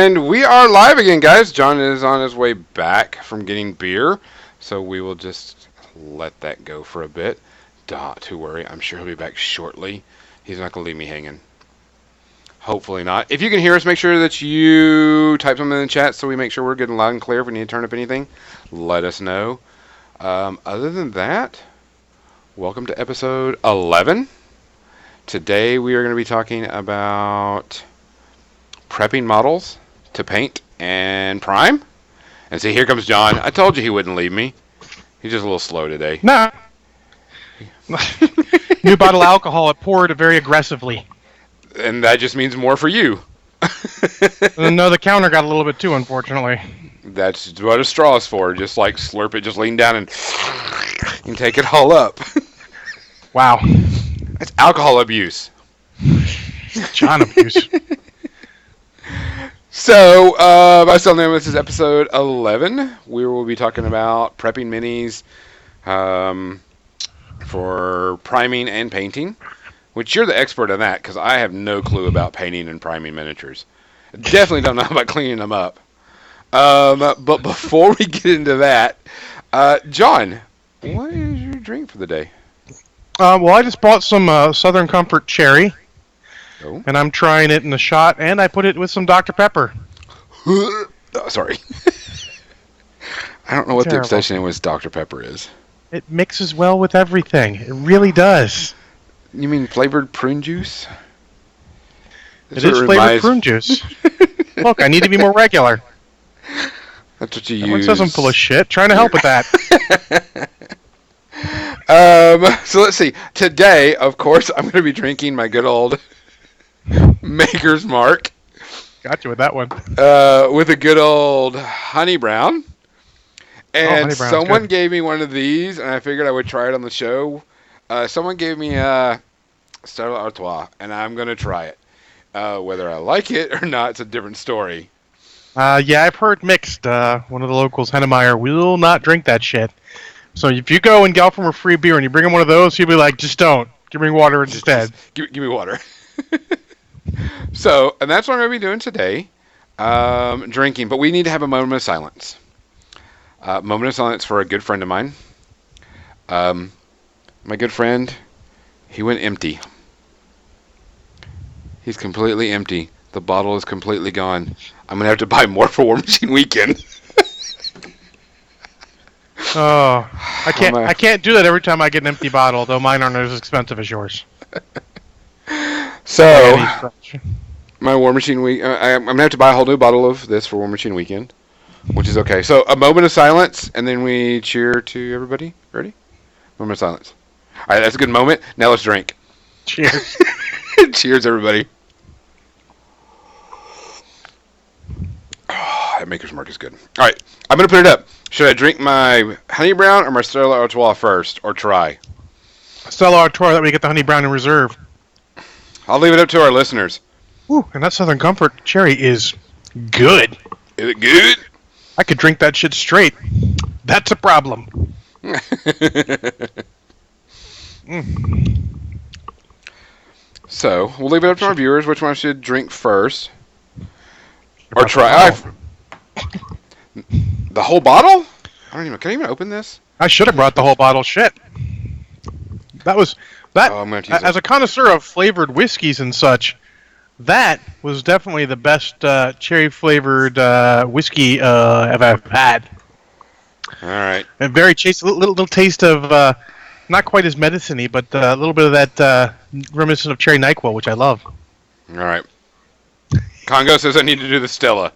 And we are live again, guys. John is on his way back from getting beer, so we will just let that go for a bit. Not to worry, I'm sure he'll be back shortly. He's not going to leave me hanging. Hopefully not. If you can hear us, make sure that you type something in the chat so we make sure we're good and loud and clear. If we need to turn up anything, let us know. Other than that, welcome to episode 11. Today we are going to be talking about prepping models to paint and prime. And see, here comes John. I told you he wouldn't leave me. He's just a little slow today. No. New bottle of alcohol, it poured very aggressively. And that just means more for you. No, the counter got a little bit too, unfortunately. That's what a straw is for. Just like slurp it, just lean down and take it all up. Wow. That's alcohol abuse. John abuse. So, I still know this is episode 11. We will be talking about prepping minis for priming and painting, which you're the expert on that because I have no clue about painting and priming miniatures. Definitely don't know about cleaning them up. But before we get into that, John, what is your drink for the day? Well, I just bought some Southern Comfort Cherry, and I'm trying it in a shot, and I put it with some Dr. Pepper. Oh, sorry. I don't know what the obsession with Dr. Pepper is. It mixes well with everything. It really does. You mean flavored prune juice? It is flavored prune juice. Look, I need to be more regular. That's what you use. Everyone says I'm full of shit. Trying to help with that. So let's see. Today, of course, I'm going to be drinking my good old Maker's Mark. Got you with that one. With a good old Honey Brown. And someone gave me one of these, and I figured I would try it on the show. Someone gave me a Stella Artois, and I'm going to try it. Whether I like it or not, it's a different story. Yeah, I've heard mixed. One of the locals, Hennemeyer, will not drink that shit. So if you go and get from a free beer and you bring him one of those, he'll be like, just don't. Give me water instead. Give me water. So, and that's what I'm going to be doing today. Drinking. But we need to have a moment of silence. Moment of silence for a good friend of mine. My good friend, he went empty. He's completely empty. The bottle is completely gone. I'm going to have to buy more for War Machine Weekend. Oh, I can't do that every time I get an empty bottle, though mine aren't as expensive as yours. So, my War Machine Week, I'm going to have to buy a whole new bottle of this for War Machine Weekend, which is okay. So, a moment of silence, and then we cheer to everybody. Ready? Moment of silence. All right, that's a good moment. Now let's drink. Cheers. Cheers, everybody. Oh, that Maker's Mark is good. All right, I'm going to put it up. Should I drink my Honey Brown or my Stella Artois first, or try? Stella Artois, that we get the Honey Brown in reserve. I'll leave it up to our listeners. Ooh, and that Southern Comfort Cherry is good. Is it good? I could drink that shit straight. That's a problem. So, we'll leave it up to our viewers which one should drink first. Or try. The whole bottle? Can I even open this? I should have brought the whole bottle. Shit. That was... as a connoisseur of flavored whiskeys and such, that was definitely the best cherry-flavored whiskey I've ever had. All right. A very little taste of, not quite as medicine-y, but a little bit of that reminiscent of cherry NyQuil, which I love. All right. Congo says I need to do the Stella.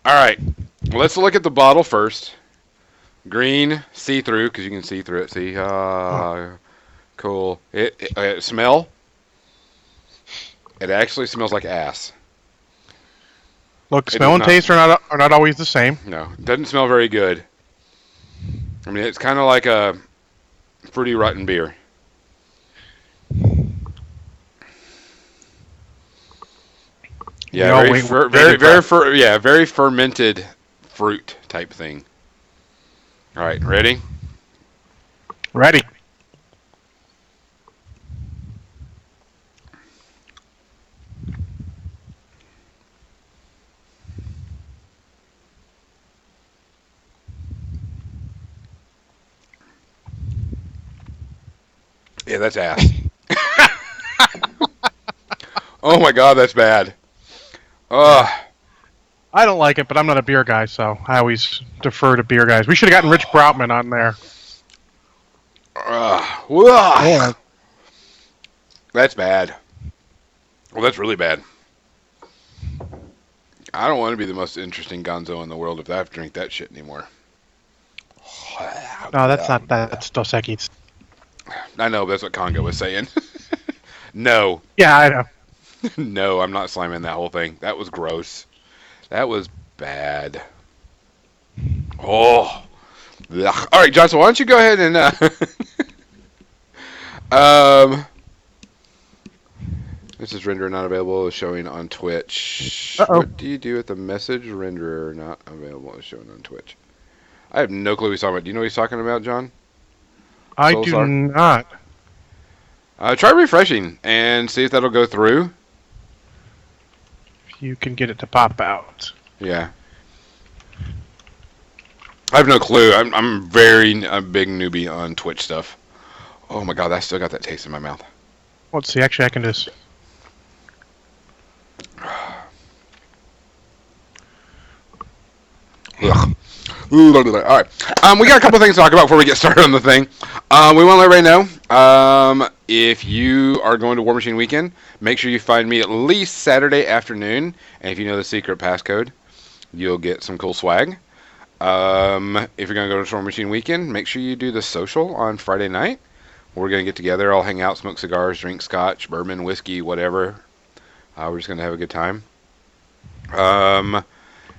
All right. Well, let's look at the bottle first. Green, see-through, because you can see through it. See? Cool. It smell? It actually smells like ass. Look, smell and taste are not always the same. No, it doesn't smell very good. I mean, it's kind of like a fruity rotten beer. Yeah, very fermented fruit type thing. All right, ready? Ready. Yeah, that's ass. Oh my god, that's bad. Ugh. I don't like it, but I'm not a beer guy, so I always defer to beer guys. We should have gotten Rich Broutman on there. Yeah. That's bad. Well, that's really bad. I don't want to be the most interesting gonzo in the world if I have to drink that shit anymore. No, that's not that. That's Dos Equis. I know, but that's what Congo was saying. No. Yeah, I know. No, I'm not slamming that whole thing. That was gross. That was bad. Oh. Ugh. All right, Johnson, why don't you go ahead and... This is renderer not available, showing on Twitch. Uh-oh. What do you do with the message renderer not available, showing on Twitch? I have no clue what he's talking about. Do you know what he's talking about, John? I do not. Try refreshing and see if that'll go through. If you can get it to pop out. Yeah. I have no clue. I'm a big newbie on Twitch stuff. Oh my god, I still got that taste in my mouth. Let's see. Actually, I can just... Ugh. All right. We got a couple things to talk about before we get started on the thing. We want to let everybody know, if you are going to War Machine Weekend, make sure you find me at least Saturday afternoon. And if you know the secret passcode, you'll get some cool swag. If you're going to go to War Machine Weekend, make sure you do the social on Friday night. We're going to get together, all hang out, smoke cigars, drink scotch, bourbon, whiskey, whatever. We're just going to have a good time.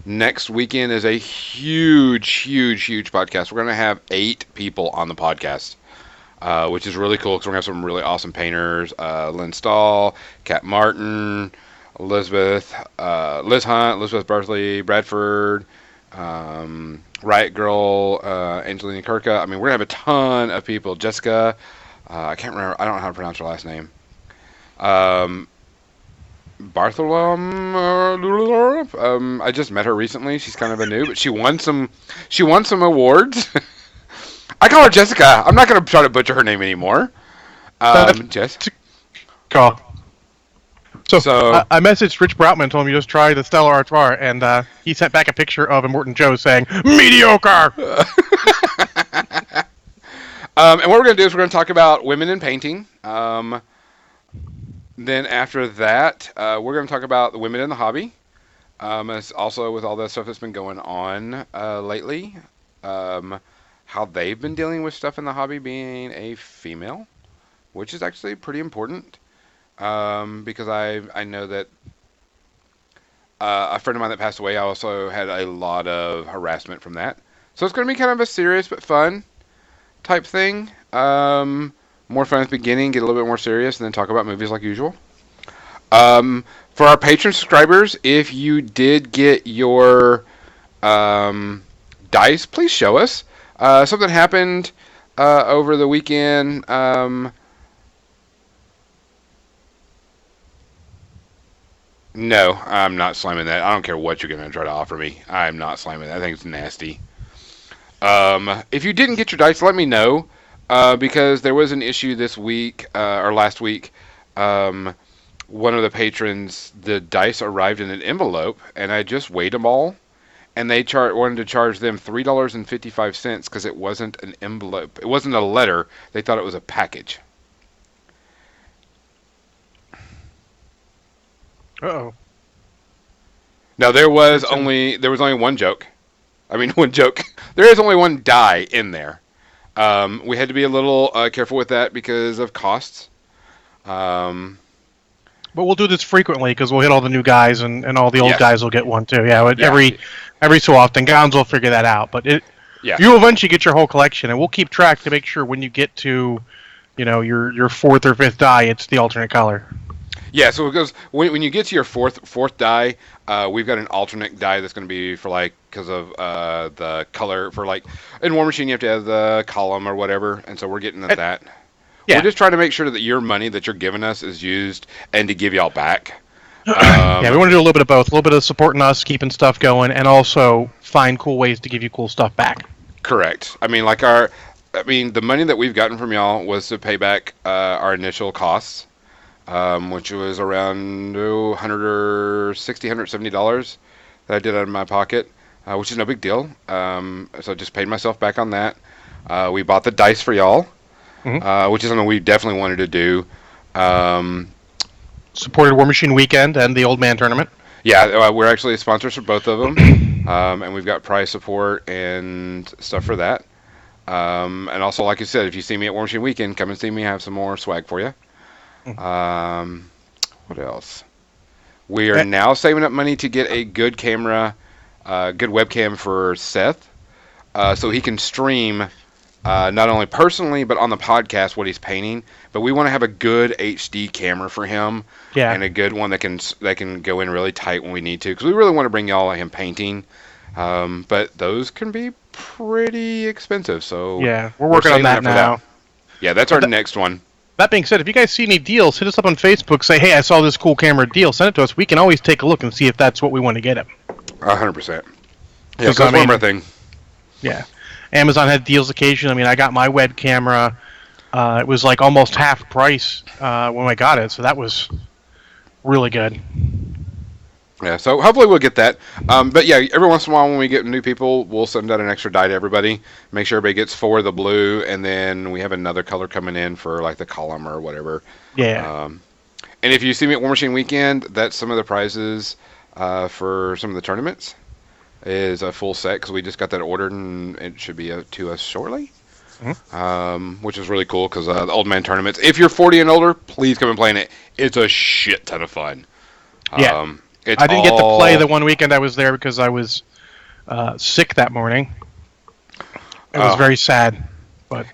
Next weekend is a huge podcast. We're going to have 8 people on the podcast, which is really cool because we're going to have some really awesome painters. Lynn Stahl, Kat Martin, Liz Hunt, Elizabeth Bartley, Bradford, Riot Girl, Angelina Kirka. I mean, we're going to have a ton of people. Jessica, I can't remember. I don't know how to pronounce her last name. Bartholomew. I just met her recently. She's kind of a new, but she won some awards. I call her Jessica. I'm not going to try to butcher her name anymore. Jessica. So I messaged Rich Broutman, told him you just try the Stella Artois, and he sent back a picture of Immortan Joe saying, mediocre! And what we're going to do is we're going to talk about women in painting. Then after that, we're going to talk about the women in the hobby. As also with all that stuff that's been going on lately. How they've been dealing with stuff in the hobby being a female. Which is actually pretty important. Because I know that a friend of mine that passed away also had a lot of harassment from that. So it's going to be kind of a serious but fun type thing. More fun at the beginning, get a little bit more serious, and then talk about movies like usual. For our patron subscribers, if you did get your dice, please show us. Something happened over the weekend. No, I'm not slamming that. I don't care what you're going to try to offer me. I'm not slamming that. I think it's nasty. If you didn't get your dice, let me know. Because there was an issue this week, or last week. One of the patrons, the dice arrived in an envelope, and I just weighed them all. And they wanted to charge them $3.55 because it wasn't an envelope. It wasn't a letter. They thought it was a package. Uh-oh. Now, there was only one joke. I mean, one joke. There is only one die in there. We had to be a little careful with that because of costs. But we'll do this frequently because we'll hit all the new guys and all the old guys will get one too. Yeah, every so often. Gons will figure that out. But you'll eventually get your whole collection, and we'll keep track to make sure when you get to, your 4th or 5th die, it's the alternate color. Yeah, so it goes when you get to your fourth die, we've got an alternate die that's going to be for because of the color for in War Machine you have to have the column or whatever, and so we're getting at that. Yeah. We're just trying to make sure that your money that you're giving us is used and to give y'all back. Yeah, we want to do a little bit of both. A little bit of supporting us, keeping stuff going, and also find cool ways to give you cool stuff back. Correct. I mean, I mean, the money that we've gotten from y'all was to pay back our initial costs, which was around $160, $170 that I did out of my pocket, which is no big deal. So I just paid myself back on that. We bought the dice for y'all, which is something we definitely wanted to do. Supported War Machine Weekend and the Old Man Tournament. Yeah, we're actually sponsors for both of them, and we've got prize support and stuff for that. And also, like you said, if you see me at War Machine Weekend, come and see me. I have some more swag for you. What else? We are now saving up money to get a good camera, good webcam for Seth, so he can stream not only personally but on the podcast what he's painting. But we want to have a good HD camera for him, and a good one that can go in really tight when we need to, because we really want to bring y'all him painting. But those can be pretty expensive, so yeah, we're working on that now. Yeah, that's our next one. That being said, if you guys see any deals, hit us up on Facebook. Say, hey, I saw this cool camera deal. Send it to us. We can always take a look and see if that's what we want to get him. 100%. Yeah, that's one more thing. Yeah, Amazon had deals occasionally. I mean, I got my web camera. It was like almost half price when I got it, so that was really good. Yeah, so hopefully we'll get that. But yeah, every once in a while when we get new people, we'll send out an extra die to everybody. Make sure everybody gets 4 of the blue, and then we have another color coming in for like the column or whatever. Yeah. And if you see me at War Machine Weekend, that's some of the prizes for some of the tournaments. Is a full set, because we just got that ordered and it should be to us shortly. Which is really cool, because the Old Man Tournaments, if you're 40 and older, please come and play in it. It's a shit ton of fun. Yeah. I didn't get to play the one weekend I was there because I was sick that morning. It was very sad. But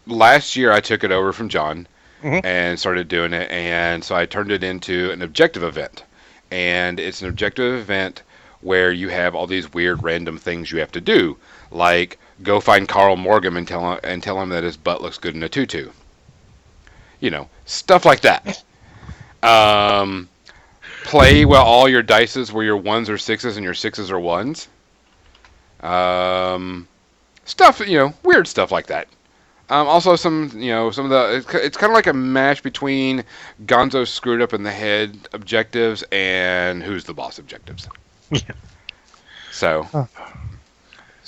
last year I took it over from John and started doing it, and so I turned it into an objective event. And it's an objective event where you have all these weird random things you have to do, like go find Carl Morgan and tell him that his butt looks good in a tutu. You know, stuff like that. Play while all your dices were your 1s or 6s and your 6s or 1s. Stuff, weird stuff like that. Also some of the, it's kind of like a mash between Gonzo screwed up in the head objectives and who's the boss objectives. Yeah. So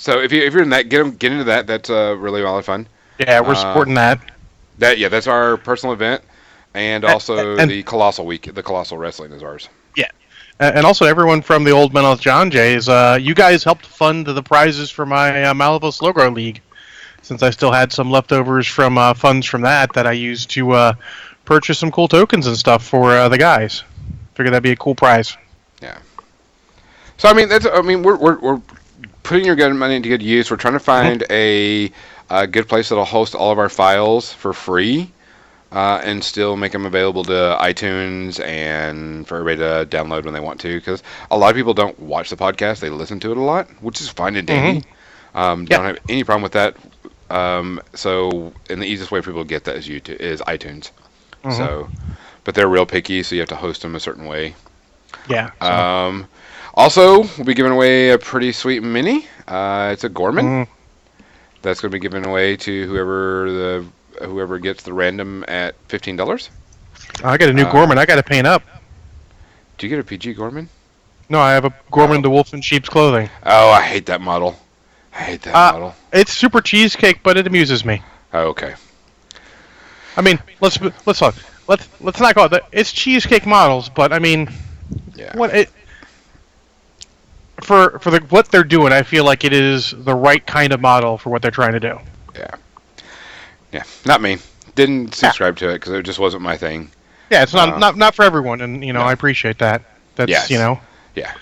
if you're in that, get into that. That's really a lot of fun. Yeah, we're supporting that. That's our personal event. And also the Colossal Week, the Colossal Wrestling is ours. Yeah. And also everyone from the Old Men of John Jays, you guys helped fund the prizes for my Malavos Logro League, since I still had some leftovers from funds from that I used to purchase some cool tokens and stuff for the guys. Figured that'd be a cool prize. Yeah. So we're putting your good money into good use. We're trying to find a good place that'll host all of our files for free. And still make them available to iTunes and for everybody to download when they want to, because a lot of people don't watch the podcast, they listen to it a lot, which is fine and dandy. Don't have any problem with that. So, and the easiest way for people to get that is iTunes. So, but they're real picky, so you have to host them a certain way. Yeah. Also, we'll be giving away a pretty sweet mini. It's a Gorman. That's going to be given away to whoever gets the random at $15. I got a new Gorman. I got to paint up. Do you get a PG Gorman? No, I have a Gorman the Wolf in Sheep's Clothing. Oh, I hate that model. Model. It's super cheesecake, but it amuses me. Oh, okay. I mean, let's talk. Let's not call it that. It's cheesecake models, but I mean, for what they're doing, I feel like it is the right kind of model for what they're trying to do. Yeah, not me. Didn't subscribe to it because it just wasn't my thing. Yeah, it's not for everyone, and I appreciate that. That's Yeah.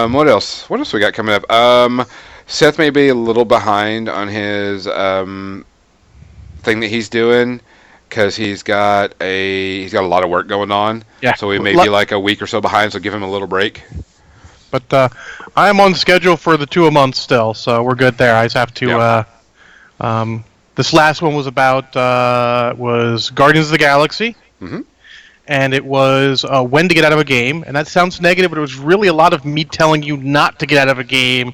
What else? What else we got coming up? Seth may be a little behind on his thing that he's doing because he's got a lot of work going on. Yeah. So we may be like a week or so behind. So give him a little break. But I am on schedule for the 2 a month still, so we're good there. I just have to. This last one was about was Guardians of the Galaxy, and it was when to get out of a game. And that sounds negative, but it was really a lot of me telling you not to get out of a game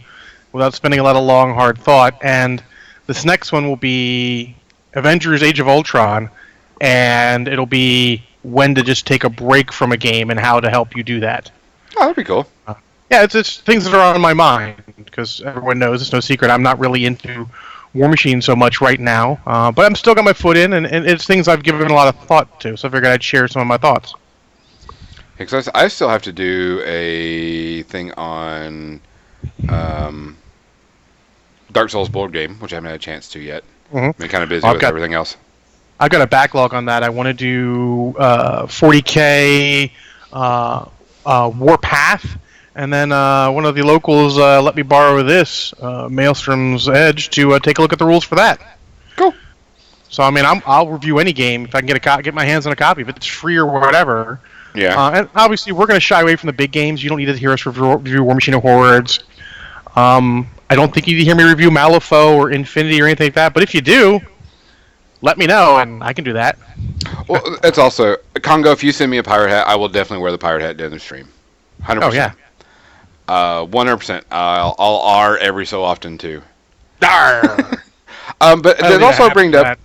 without spending a lot of long, hard thought. And This next one will be Avengers: Age of Ultron, and it'll be when to just take a break from a game and how to help you do that. Oh, that'd be cool. Yeah, it's things that are on my mind, because everyone knows, it's no secret, I'm not really into War Machine so much right now, but I'm still got my foot in, and it's things I've given a lot of thought to, so I figured I'd share some of my thoughts. Because I still have to do a thing on Dark Souls board game, which I haven't had a chance to yet. Mm-hmm. I've been kind of busy with everything else. I've got a backlog on that. I want to do 40K Warpath, and then one of the locals let me borrow this, Maelstrom's Edge, to take a look at the rules for that. Cool. So, I mean, I'll review any game if I can get my hands on a copy, if it's free or whatever. Yeah. And obviously, we're going to shy away from the big games. You don't need to hear us review War Machine or Hordes. I don't think you need to hear me review Malifaux or Infinity or anything like that, but if you do, let me know, and I can do that. Well, it's also, Congo, if you send me a pirate hat, I will definitely wear the pirate hat during the stream. 100%. Oh, yeah. 100%. I'll R every so often, too. Darn! But that also brings up,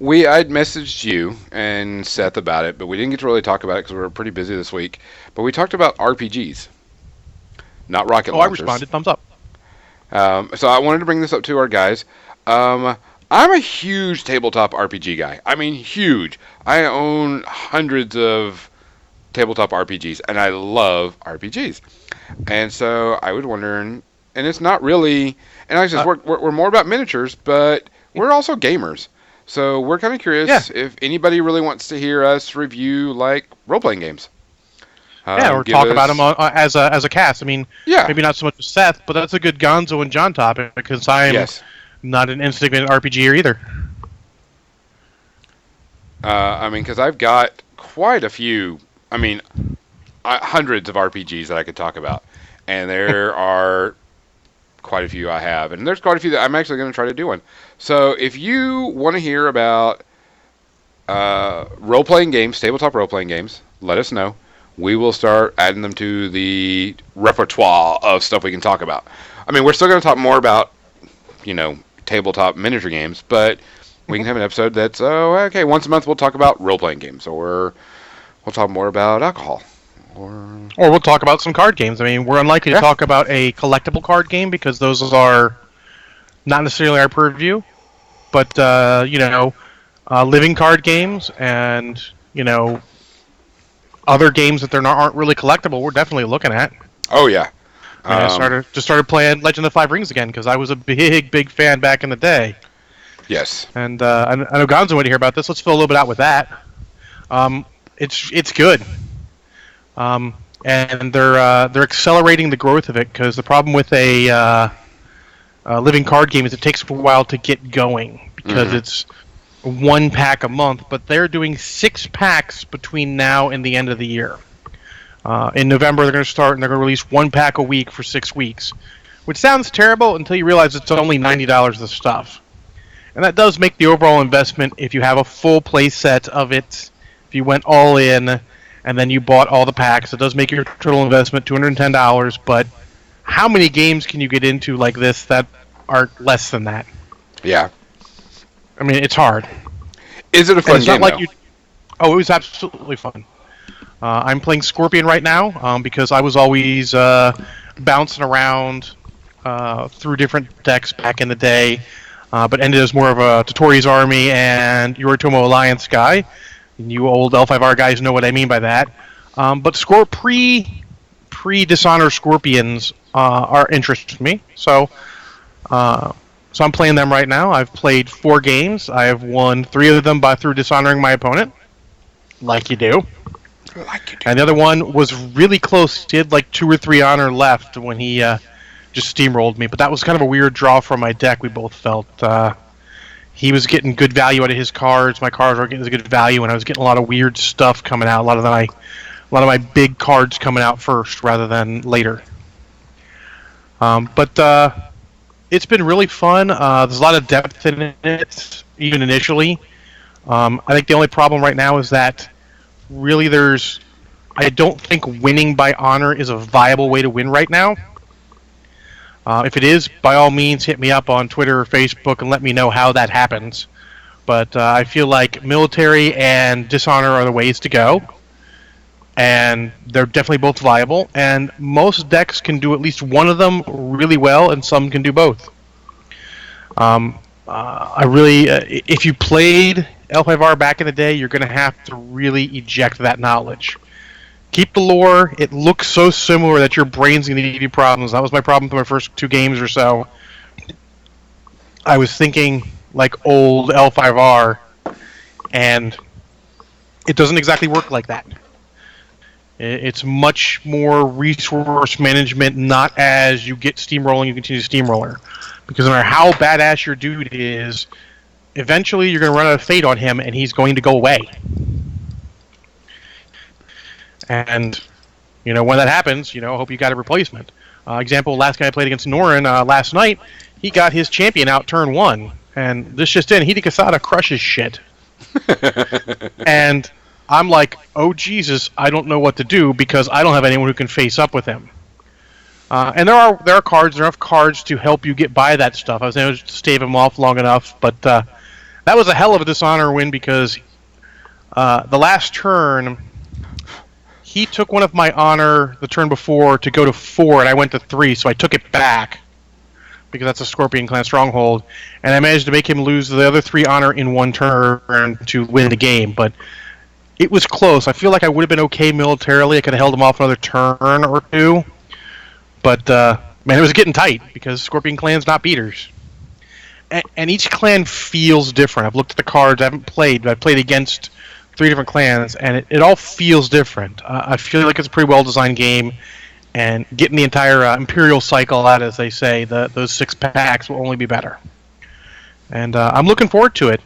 I'd messaged you and Seth about it, but we didn't get to really talk about it because we were pretty busy this week. But we talked about RPGs, not rocket launchers. I responded. Thumbs up. So I wanted to bring this up to our guys. I'm a huge tabletop RPG guy. I mean, huge. I own hundreds of tabletop RPGs, and I love RPGs. And so I was wondering, and it's not really, and I said we're more about miniatures, but we're also gamers. So we're kind of curious if anybody really wants to hear us review like role-playing games. Or talk about them as a cast. I mean, maybe not so much with Seth, but that's a good Gonzo and John topic, because I am not an insignificant RPGer either. I mean, because I've got quite a few, hundreds of RPGs that I could talk about. And there are quite a few I have. And there's quite a few that I'm actually going to try to do one. So if you want to hear about role-playing games, tabletop role-playing games, let us know. We will start adding them to the repertoire of stuff we can talk about. I mean, we're still going to talk more about, tabletop miniature games, but we can have an episode that's, once a month we'll talk about role-playing games, or we'll talk more about alcohol. Or we'll talk about some card games. I mean, we're unlikely to talk about a collectible card game, because those are not necessarily our purview, but, living card games and, other games that aren't really collectible, we're definitely looking at. Oh, yeah. I started playing Legend of the Five Rings again, because I was a big fan back in the day. Yes. And I know Gonzo went to hear about this. Let's fill a little bit out with that. It's good. And they're accelerating the growth of it, because the problem with a living card game is it takes a while to get going, because it's 1 pack a month, but they're doing 6 packs between now and the end of the year. In November, they're going to start, and they're going to release 1 pack a week for 6 weeks, which sounds terrible until you realize it's only $90 of stuff. And that does make the overall investment, if you have a full play set of it, if you went all in, and then you bought all the packs, it does make your total investment $210, but how many games can you get into like this that are less than that? Yeah. I mean, it's hard. Is it a fun game, though? Oh, it was absolutely fun. I'm playing Scorpion right now, because I was always bouncing around through different decks back in the day, but ended as more of a Totori's Army and Yoritomo Alliance guy. And you old L5R guys know what I mean by that. But pre-Dishonor Scorpions are interesting to me. So I'm playing them right now. I've played 4 games. I have won 3 of them through dishonoring my opponent, like you do. And the other one was really close. He had like 2 or 3 honor left when he just steamrolled me. But that was kind of a weird draw from my deck. We both felt he was getting good value out of his cards. My cards were getting good value, and I was getting a lot of weird stuff coming out. A lot of my big cards coming out first rather than later. But it's been really fun. There's a lot of depth in it, even initially. I think the only problem right now is that really I don't think winning by honor is a viable way to win right now. If it is, by all means, hit me up on Twitter or Facebook and let me know how that happens. But I feel like military and dishonor are the ways to go. And they're definitely both viable. And most decks can do at least one of them really well, and some can do both. If you played L5R back in the day, you're going to have to really eject that knowledge. Keep the lore. It looks so similar that your brain's going to give you problems. That was my problem for my first 2 games or so. I was thinking like old L5R, and it doesn't exactly work like that. It's much more resource management, not as you get steamrolling, you continue steamroller. Because no matter how badass your dude is, eventually you're going to run out of fate on him, and he's going to go away. And, when that happens, I hope you got a replacement. Example, last guy I played against Norin last night, he got his champion out turn 1. And this just in, Hidekasada crushes shit. And I'm like, oh Jesus, I don't know what to do because I don't have anyone who can face up with him. And there are enough cards to help you get by that stuff. I was able to stave him off long enough, but that was a hell of a dishonor win because the last turn, he took one of my honor the turn before to go to 4, and I went to 3, so I took it back because that's a Scorpion Clan stronghold, and I managed to make him lose the other 3 honor in 1 turn to win the game, but it was close. I feel like I would have been okay militarily. I could have held him off another turn or 2. But, man, it was getting tight because Scorpion Clan's not beaters. And each clan feels different. I've looked at the cards. I haven't played, but I've played against 3 different clans, and it all feels different. I feel like it's a pretty well-designed game, and getting the entire Imperial cycle out, as they say, those 6 packs will only be better. And I'm looking forward to it.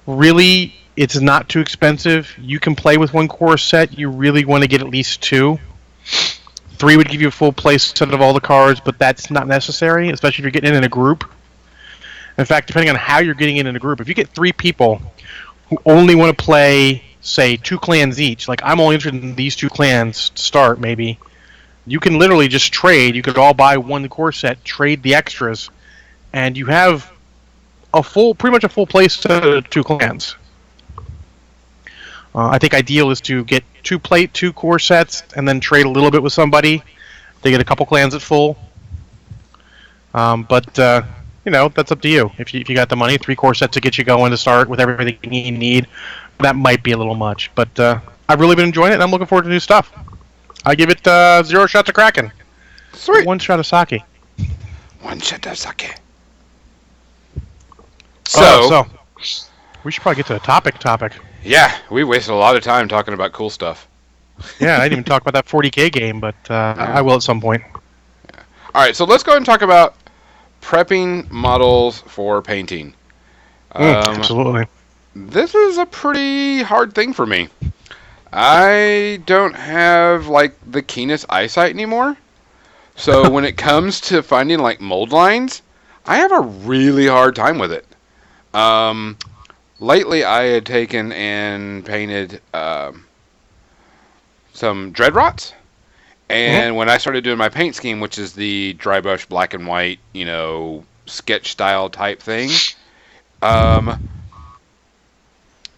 Really, it's not too expensive. You can play with 1 core set. You really want to get at least 2. 3 would give you a full play set of all the cards, but that's not necessary, especially if you're getting in a group. In fact, depending on how you're getting in a group, if you get 3 people who only want to play, say, 2 clans each, like I'm only interested in these 2 clans to start, maybe, you can literally just trade. You could all buy 1 core set, trade the extras, and you have pretty much a full play set of 2 clans. I think ideal is to get 2 core sets and then trade a little bit with somebody. They get a couple clans at full. But that's up to you. If you got the money, 3 core sets to get you going to start with everything you need, that might be a little much. But I've really been enjoying it, and I'm looking forward to new stuff. I give it 0 shots of Kraken. Sweet. 1 shot of sake. 1 shot of sake. So we should probably get to the topic. Yeah, we wasted a lot of time talking about cool stuff. Yeah, I didn't even talk about that 40K game, but I will at some point. Yeah. All right, so let's go ahead and talk about prepping models for painting. Absolutely. This is a pretty hard thing for me. I don't have, the keenest eyesight anymore. So when it comes to finding, mold lines, I have a really hard time with it. Lately, I had taken and painted some Dreadrots, and when I started doing my paint scheme, which is the dry brush black and white, sketch style type thing,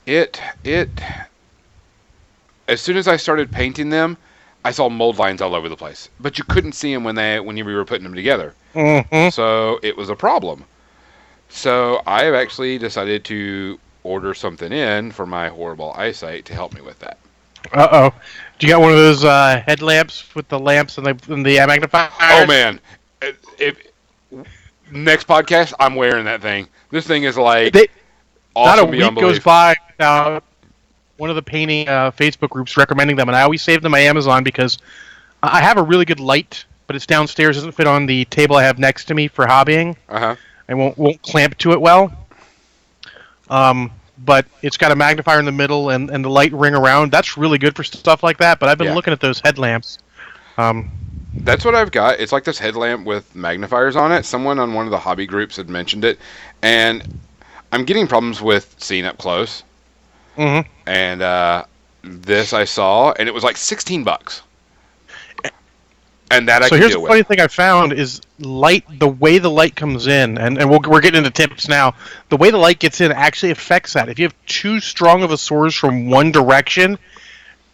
it as soon as I started painting them, I saw mold lines all over the place, but you couldn't see them when we were putting them together. Mm-hmm. So it was a problem. So I have actually decided to order something in for my horrible eyesight to help me with that. Uh-oh. Do you got one of those headlamps with the lamps and the magnifier? Oh, man. Next podcast, I'm wearing that thing. This thing is awesome. Not a week goes by without one of the painting Facebook groups recommending them, and I always save them on Amazon because I have a really good light, but it's downstairs. It doesn't fit on the table I have next to me for hobbying. Uh-huh. I won't clamp to it well. But it's got a magnifier in the middle and the light ring around. That's really good for stuff like that, but I've been looking at those headlamps. That's what I've got. It's like this headlamp with magnifiers on it. Someone on one of the hobby groups had mentioned it, and I'm getting problems with seeing up close. Mm-hmm. And this I saw, and it was like $16. And that I so can here's deal the with. funny thing I found is light. The way the light comes in, and we're getting into tips now. The way the light gets in actually affects that. If you have too strong of a source from one direction,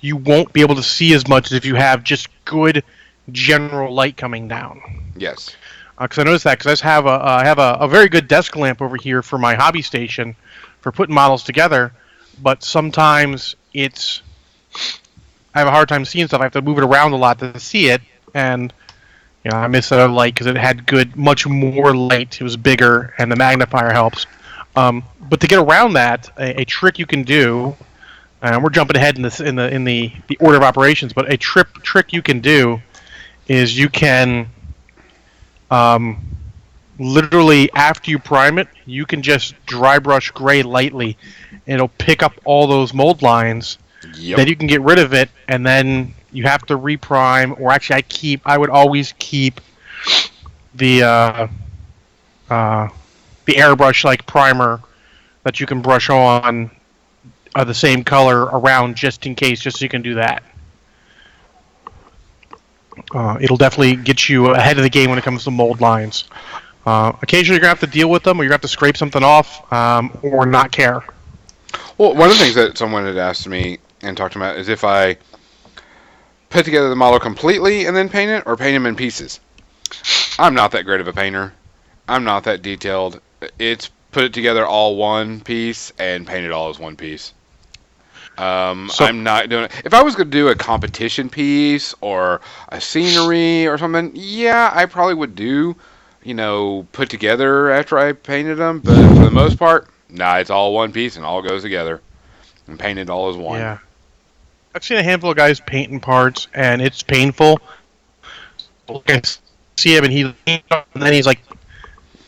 you won't be able to see as much as if you have just good general light coming down. Yes. Because I noticed that because I have a very good desk lamp over here for my hobby station for putting models together, but sometimes I have a hard time seeing stuff. I have to move it around a lot to see it. And I missed out on light because it had much more light. It was bigger, and the magnifier helps. But to get around that, a trick you can do, and we're jumping ahead in the order of operations, but a trick you can do is you can literally after you prime it, you can just dry brush gray lightly, and it'll pick up all those mold lines. Yep. Then you can get rid of it, and then you have to reprime, or actually I would always keep the airbrush like primer that you can brush on the same color around just in case, just so you can do that. It'll definitely get you ahead of the game when it comes to mold lines. Occasionally you're going to have to deal with them, or you're going to have to scrape something off, or not care. Well, one of the things that someone had asked me and talked about is if I put together the model completely and then paint it, or paint them in pieces. I'm not that great of a painter. I'm not that detailed. It's put it together all one piece and paint it all as one piece. I'm not doing it. If I was going to do a competition piece or a scenery or something, yeah, I probably would do, put together after I painted them. But for the most part, it's all one piece and all goes together and painted all as one. Yeah. I've seen a handful of guys painting parts, and it's painful. You can see him, and then he's like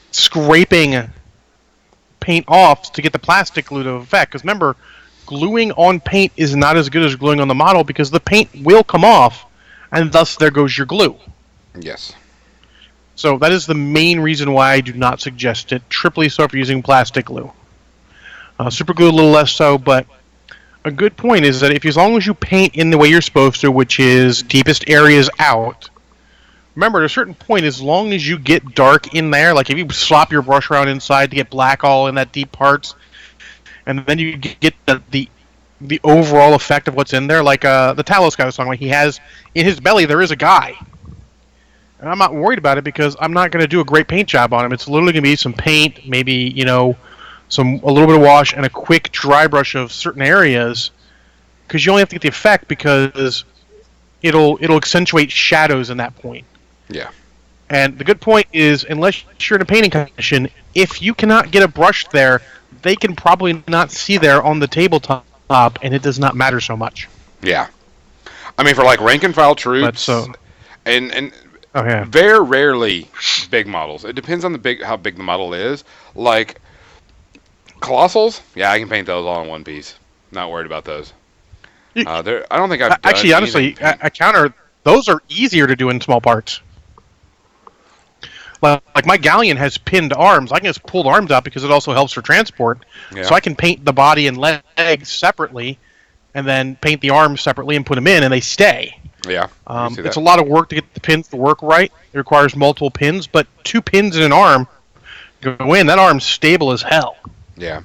scraping paint off to get the plastic glue to effect. Because remember, gluing on paint is not as good as gluing on the model because the paint will come off, and thus there goes your glue. Yes. So that is the main reason why I do not suggest it. Triply so if you're using plastic glue. Super glue a little less so, but a good point is that as long as you paint in the way you're supposed to, which is deepest areas out, remember at a certain point, as long as you get dark in there, like if you slop your brush around inside to get black all in that deep parts, and then you get the overall effect of what's in there, like the Talos guy was talking about, he has in his belly there is a guy. And I'm not worried about it because I'm not going to do a great paint job on him. It's literally going to be some paint, maybe, a little bit of wash and a quick dry brush of certain areas, because you only have to get the effect because it'll accentuate shadows in that point. Yeah. And the good point is, unless you're in a painting competition, if you cannot get a brush there, they can probably not see there on the tabletop, and it does not matter so much. Yeah. I mean, for like rank and file troops, and very rarely big models. It depends on how big the model is. Like Colossals, yeah, I can paint those all in one piece. Not worried about those. I don't think I've actually, honestly, I counter. Those are easier to do in small parts. Like my Galleon has pinned arms. I can just pull the arms out because it also helps for transport. Yeah. So I can paint the body and legs separately, and then paint the arms separately and put them in, and they stay. Yeah. It's a lot of work to get the pins to work right. It requires multiple pins, but 2 pins in an arm go in. That arm's stable as hell. Yeah.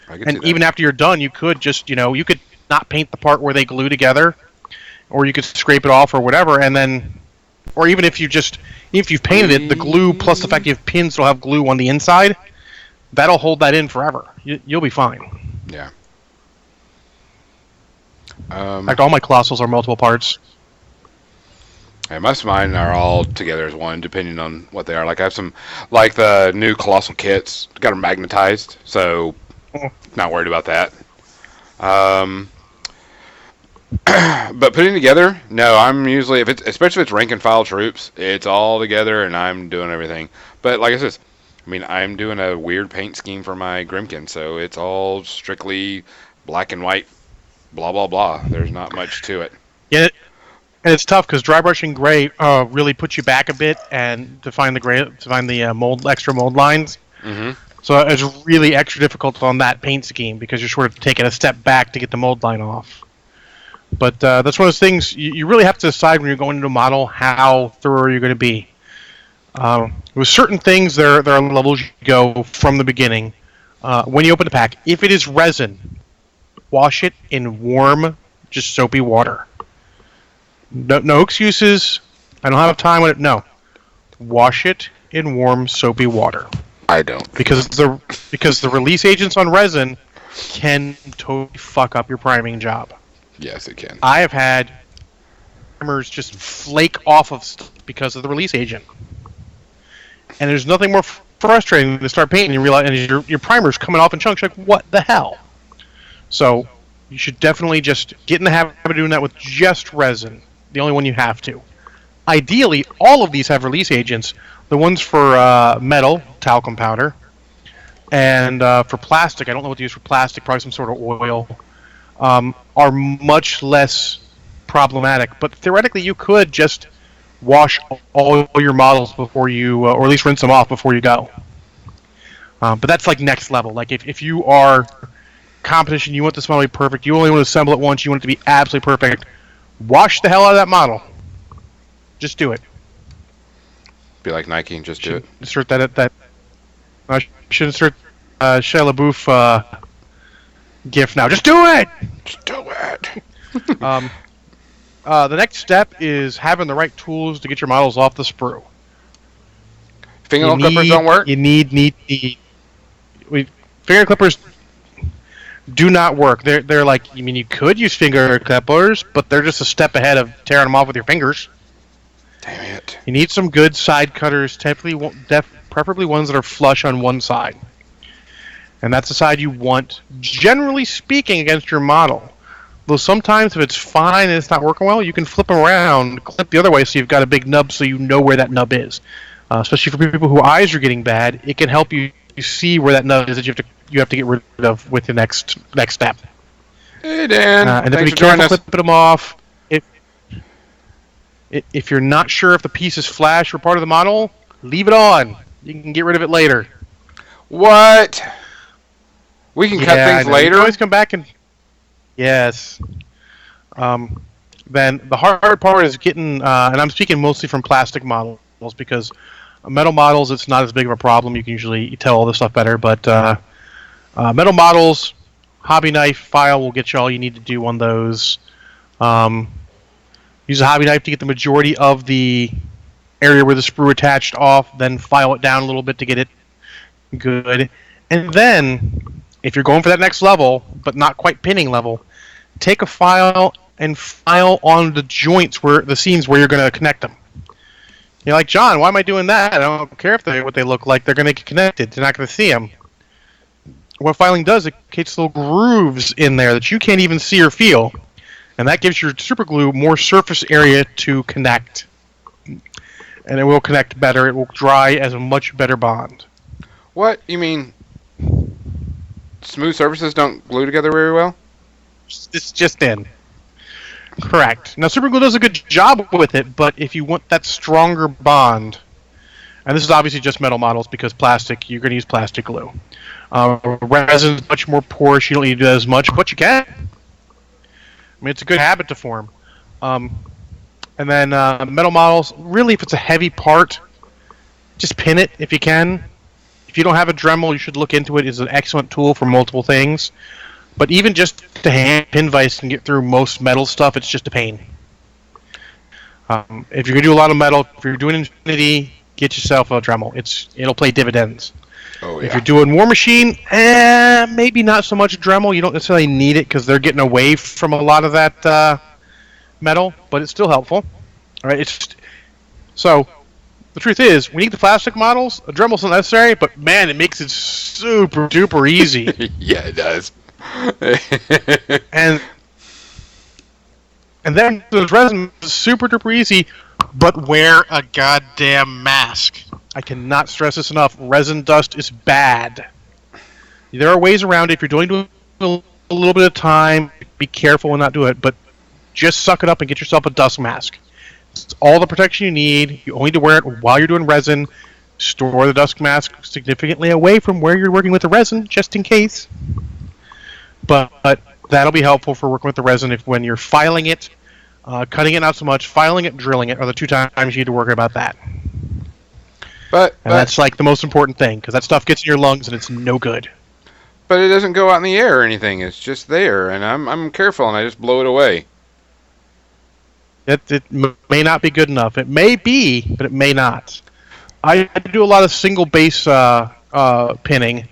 And even after you're done, you could just, you could not paint the part where they glue together, or you could scrape it off or whatever, and then, or even if you've painted it, the glue plus the fact you have pins that'll have glue on the inside, that'll hold that in forever. You'll be fine. Yeah. In fact, all my Colossals are multiple parts. Yeah, most of mine are all together as one, depending on what they are. Like I have some, like the new Colossal kits, got them magnetized, so not worried about that. But putting together, no, I'm usually, especially if it's rank and file troops, it's all together and I'm doing everything. But like I said, I'm doing a weird paint scheme for my Grimkin, so it's all strictly black and white, blah blah blah. There's not much to it. Yeah. And it's tough because dry brushing gray really puts you back a bit, and to find the extra mold lines. Mm-hmm. So it's really extra difficult on that paint scheme because you're sort of taking a step back to get the mold line off. But that's one of those things you really have to decide when you're going into a model how thorough you're going to be. With certain things, there are levels you go from the beginning. When you open the pack, if it is resin, wash it in warm, just soapy water. No excuses. I don't have time with it. No. Wash it in warm, soapy water. I don't. Because the release agents on resin can totally fuck up your priming job. Yes, it can. I have had primers just flake off of stuff because of the release agent. And there's nothing more frustrating than to start painting and you realize and your primer's coming off in chunks. You're like, what the hell? So you should definitely just get in the habit of doing that with just resin. The only one you have to. Ideally, all of these have release agents. The ones for metal, talcum powder, and for plastic, I don't know what to use for plastic, probably some sort of oil, are much less problematic. But theoretically, you could just wash all your models before you, or at least rinse them off before you go. But that's like next level. Like if you are competition, you want this model to be perfect, you only want to assemble it once, you want it to be absolutely perfect, wash the hell out of that model. Just do it. Be like Nike and just do it. Insert that. I should insert Shia LaBeouf GIF now. Just do it. Just do it. The next step is having the right tools to get your models off the sprue. Finger clippers don't work. You need. Finger clippers do not work. They're like, I mean, you could use finger clippers, but they're just a step ahead of tearing them off with your fingers. Damn it. You need some good side cutters, preferably ones that are flush on one side. And that's the side you want, generally speaking, against your model. Though sometimes if it's fine and it's not working well, you can flip them around, clip the other way so you've got a big nub so you know where that nub is. Especially for people whose eyes are getting bad, it can help you see where that nub is that you have to get rid of with the next step. Hey, Dan. And if you can't flip them off, if you're not sure if the piece is flash or part of the model, leave it on. You can get rid of it later. What? We can cut things later? You can always come back and... Yes. Then the hard part is getting... and I'm speaking mostly from plastic models, because metal models, it's not as big of a problem. You can usually tell all this stuff better. But metal models, hobby knife file will get you all you need to do on those. Use a hobby knife to get the majority of the area where the sprue attached off, then file it down a little bit to get it good. And then, if you're going for that next level, but not quite pinning level, take a file and file on the joints, where the seams where you're going to connect them. You're like, John, why am I doing that? I don't care what they look like. They're going to get connected. They're not going to see them. What filing does, it creates little grooves in there that you can't even see or feel. And that gives your super glue more surface area to connect. And it will connect better. It will dry as a much better bond. What? You mean smooth surfaces don't glue together very well? It's just in. Correct. Now, super glue does a good job with it, but if you want that stronger bond, and this is obviously just metal models because plastic, you're going to use plastic glue. Resin is much more porous. You don't need to do as much, but you can. I mean, it's a good habit to form. And then metal models, really, if it's a heavy part, just pin it if you can. If you don't have a Dremel, you should look into it. It's an excellent tool for multiple things. But even just to hand pin vise can get through most metal stuff, it's just a pain. If you're going to do a lot of metal, if you're doing Infinity, get yourself a Dremel. It'll play dividends. Oh, yeah. If you're doing War Machine, maybe not so much Dremel. You don't necessarily need it because they're getting away from a lot of that metal, but it's still helpful. All right, so the truth is, we need the plastic models. A Dremel's not necessary, but man, it makes it super duper easy. Yeah, it does. and then the resin is super duper easy, but wear a goddamn mask. I cannot stress this enough. Resin dust is bad. There are ways around it. If you're doing a little bit of time, be careful and not do it, but just suck it up and get yourself a dust mask. It's all the protection you need. You only need to wear it while you're doing resin. Store the dust mask significantly away from where you're working with the resin, just in case. But That'll be helpful for working with the resin when you're filing it, cutting it not so much, filing it, drilling it are the two times you need to worry about that. But that's like the most important thing, because that stuff gets in your lungs and it's no good. But it doesn't go out in the air or anything. It's just there, and I'm careful, and I just blow it away. It may not be good enough. It may be, but it may not. I do a lot of single base pinning,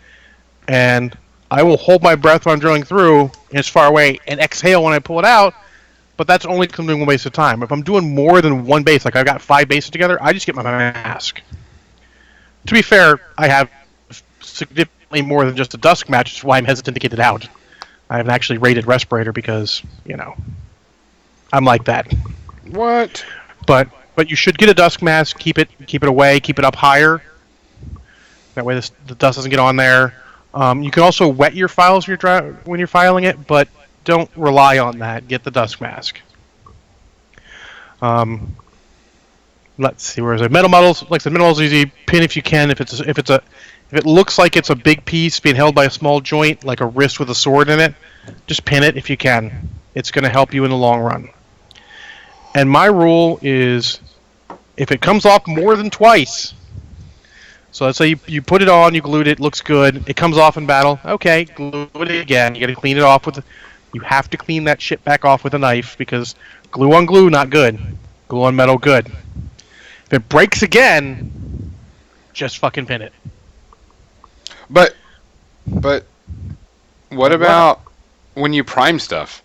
and I will hold my breath when I'm drilling through, and it's far away, and exhale when I pull it out, but that's only doing one base at a time. If I'm doing more than one base, like I've got 5 bases together, I just get my mask. To be fair, I have significantly more than just a Dusk match, which is why I'm hesitant to get it out. I have an actually rated respirator because, I'm like that. What? But you should get a Dusk mask, keep it away, keep it up higher. That way the dust doesn't get on there. You can also wet your files when you're filing it, but don't rely on that. Get the Dusk mask. Let's see, where is it? Metal models, like I said, metal models easy. Pin if you can. If it looks like it's a big piece being held by a small joint, like a wrist with a sword in it, just pin it if you can. It's going to help you in the long run. And my rule is, if it comes off more than twice, so let's say you put it on, you glued it, looks good, it comes off in battle, okay, glue it again. You got to clean it off you have to clean that shit back off with a knife, because glue on glue, not good. Glue on metal, good. If it breaks again, just fucking pin it. But what about when you prime stuff?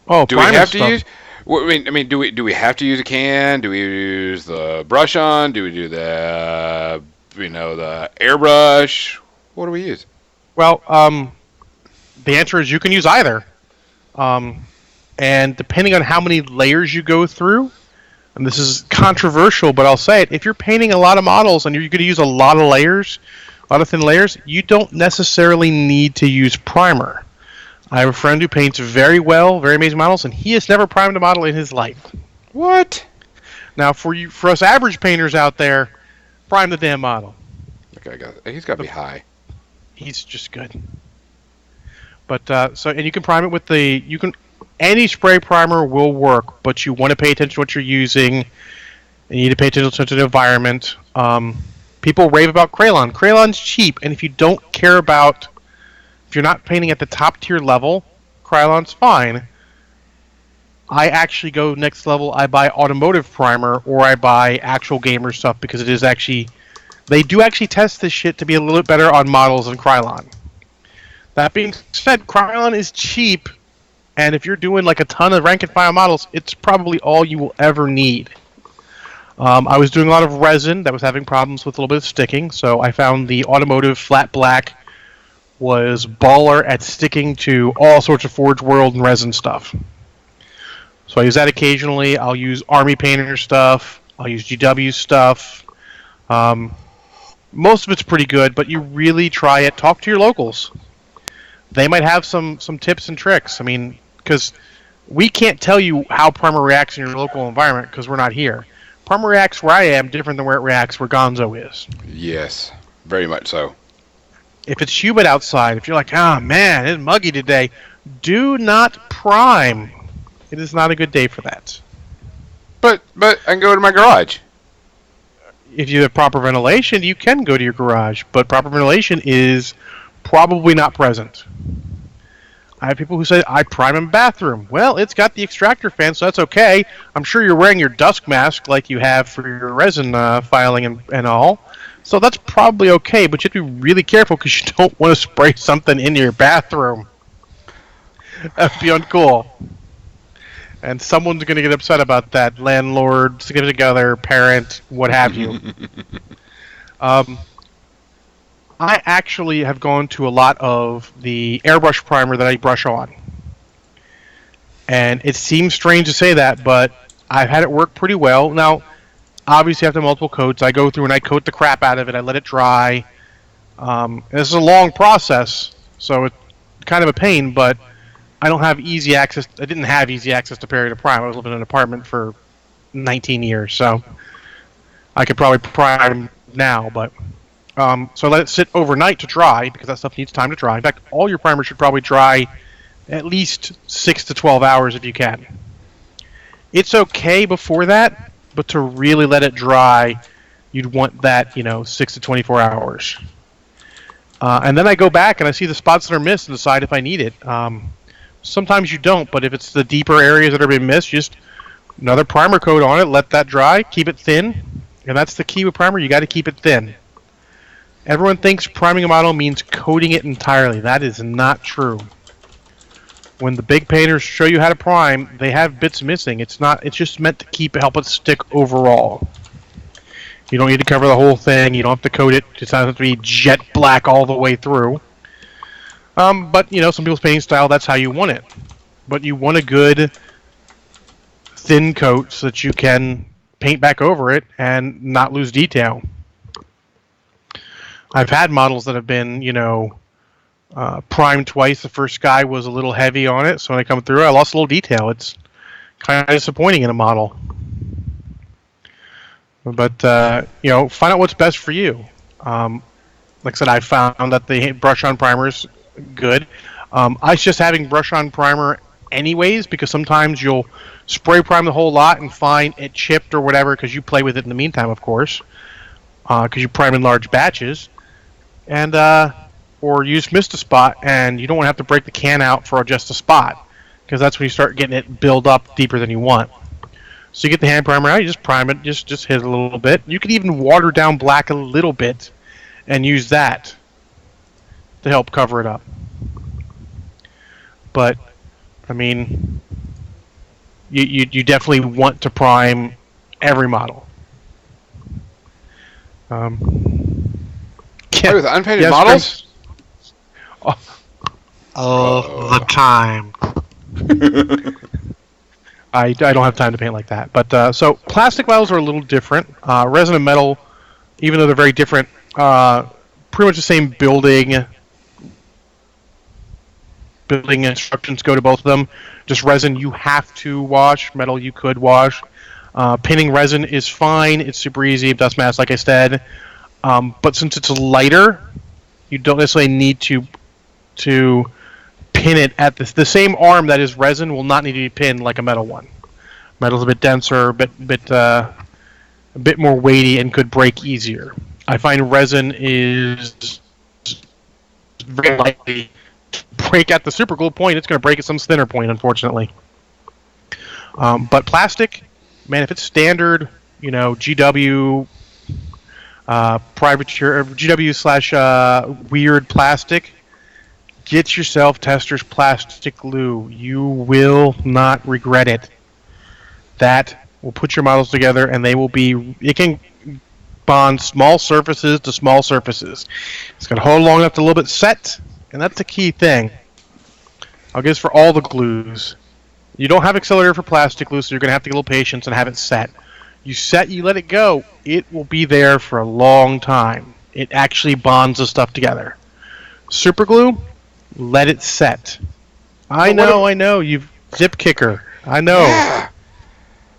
Oh, do we have to use? I mean, do we have to use a can? Do we use the brush on? Do we do the the airbrush? What do we use? Well, the answer is you can use either, and depending on how many layers you go through, and this is controversial, but I'll say it: if you're painting a lot of models and you're going to use a lot of layers, a lot of thin layers, you don't necessarily need to use primer. I have a friend who paints very well, very amazing models, and he has never primed a model in his life. What? Now, for us average painters out there, prime the damn model. Okay, he's got to be high. He's just good. But and you can prime it with any spray primer will work, but you want to pay attention to what you're using. And you need to pay attention to the environment. People rave about Krylon. Krylon's cheap, and if you don't care about, if you're not painting at the top tier level, Krylon's fine. I actually go next level. I buy automotive primer, or I buy actual gamer stuff, because it is actually, they do actually test this shit to be a little bit better on models than Krylon. That being said, Krylon is cheap, and if you're doing like a ton of rank and file models, it's probably all you will ever need. I was doing a lot of resin that was having problems with a little bit of sticking, so I found the automotive flat black was baller at sticking to all sorts of Forge World and resin stuff. So I use that occasionally. I'll use Army Painter stuff. I'll use GW stuff. Most of it's pretty good, but you really try it. Talk to your locals. They might have some tips and tricks. I mean, because we can't tell you how primer reacts in your local environment because we're not here. Primer reacts where I am different than where it reacts where Gonzo is. Yes, very much so. If it's humid outside, if you're like, man, it's muggy today, do not prime. It is not a good day for that. But I can go to my garage. If you have proper ventilation, you can go to your garage, but proper ventilation is probably not present. I have people who say, I prime in bathroom. Well, it's got the extractor fan, so that's okay. I'm sure you're wearing your Dusk mask like you have for your resin filing and all. So that's probably okay, but you have to be really careful because you don't want to spray something in your bathroom. That'd be uncool. And someone's going to get upset about that. Landlord, significant other, parent, what have you. I actually have gone to a lot of the airbrush primer that I brush on. And it seems strange to say that, but I've had it work pretty well. Now, obviously after multiple coats, I go through and I coat the crap out of it. I let it dry. This is a long process, so it's kind of a pain, but I don't have easy access. I didn't have easy access to Perry to prime. I was living in an apartment for 19 years, so I could probably prime now, but so I let it sit overnight to dry because that stuff needs time to dry. In fact, all your primers should probably dry at least 6 to 12 hours if you can. It's okay before that, but to really let it dry, you'd want that, 6 to 24 hours. And then I go back and I see the spots that are missed and decide if I need it. Sometimes you don't, but if it's the deeper areas that are being missed, just another primer coat on it, let that dry, keep it thin. And that's the key with primer, you got to keep it thin. Everyone thinks priming a model means coating it entirely. That is not true. When the big painters show you how to prime, they have bits missing. It's just meant to help it stick overall. You don't need to cover the whole thing. You don't have to coat it. It doesn't have to be jet black all the way through. But, some people's painting style, that's how you want it. But you want a good thin coat so that you can paint back over it and not lose detail. I've had models that have been, primed twice. The first guy was a little heavy on it, so when I come through, I lost a little detail. It's kind of disappointing in a model. But, find out what's best for you. Like I said, I found that the brush-on primer is good. I suggest having brush-on primer anyways, because sometimes you'll spray prime the whole lot and find it chipped or whatever, because you play with it in the meantime, of course, because you prime in large batches. And or you just missed a spot, and you don't want to have to break the can out for just a spot, because that's when you start getting it build up deeper than you want. So you get the hand primer out, you just prime it, just hit it a little bit. You can even water down black a little bit and use that to help cover it up. But, I mean, you definitely want to prime every model. With unpainted models? All the time. I don't have time to paint like that. But so plastic models are a little different. Resin and metal, even though they're very different, pretty much the same building instructions go to both of them. Just resin you have to wash. Metal you could wash. Painting resin is fine. It's super easy. Dust mask, like I said. But since it's lighter, you don't necessarily need to pin it at the same arm that is resin will not need to be pinned like a metal one. Metal's a bit denser, a bit more weighty, and could break easier. I find resin is very likely to break at the super glue point. It's going to break at some thinner point, unfortunately. But plastic, man, if it's standard, GW. GW / weird plastic, get yourself Tester's plastic glue. You will not regret it. That will put your models together, and it can bond small surfaces to small surfaces. It's going to hold long enough to a little bit set, and that's the key thing. I'll guess for all the glues. You don't have accelerator for plastic glue, so you're going to have to get a little patience and have it set. You let it go, it will be there for a long time. It actually bonds the stuff together. Super glue, let it set. I know, you've zip kicker. I know. Yeah.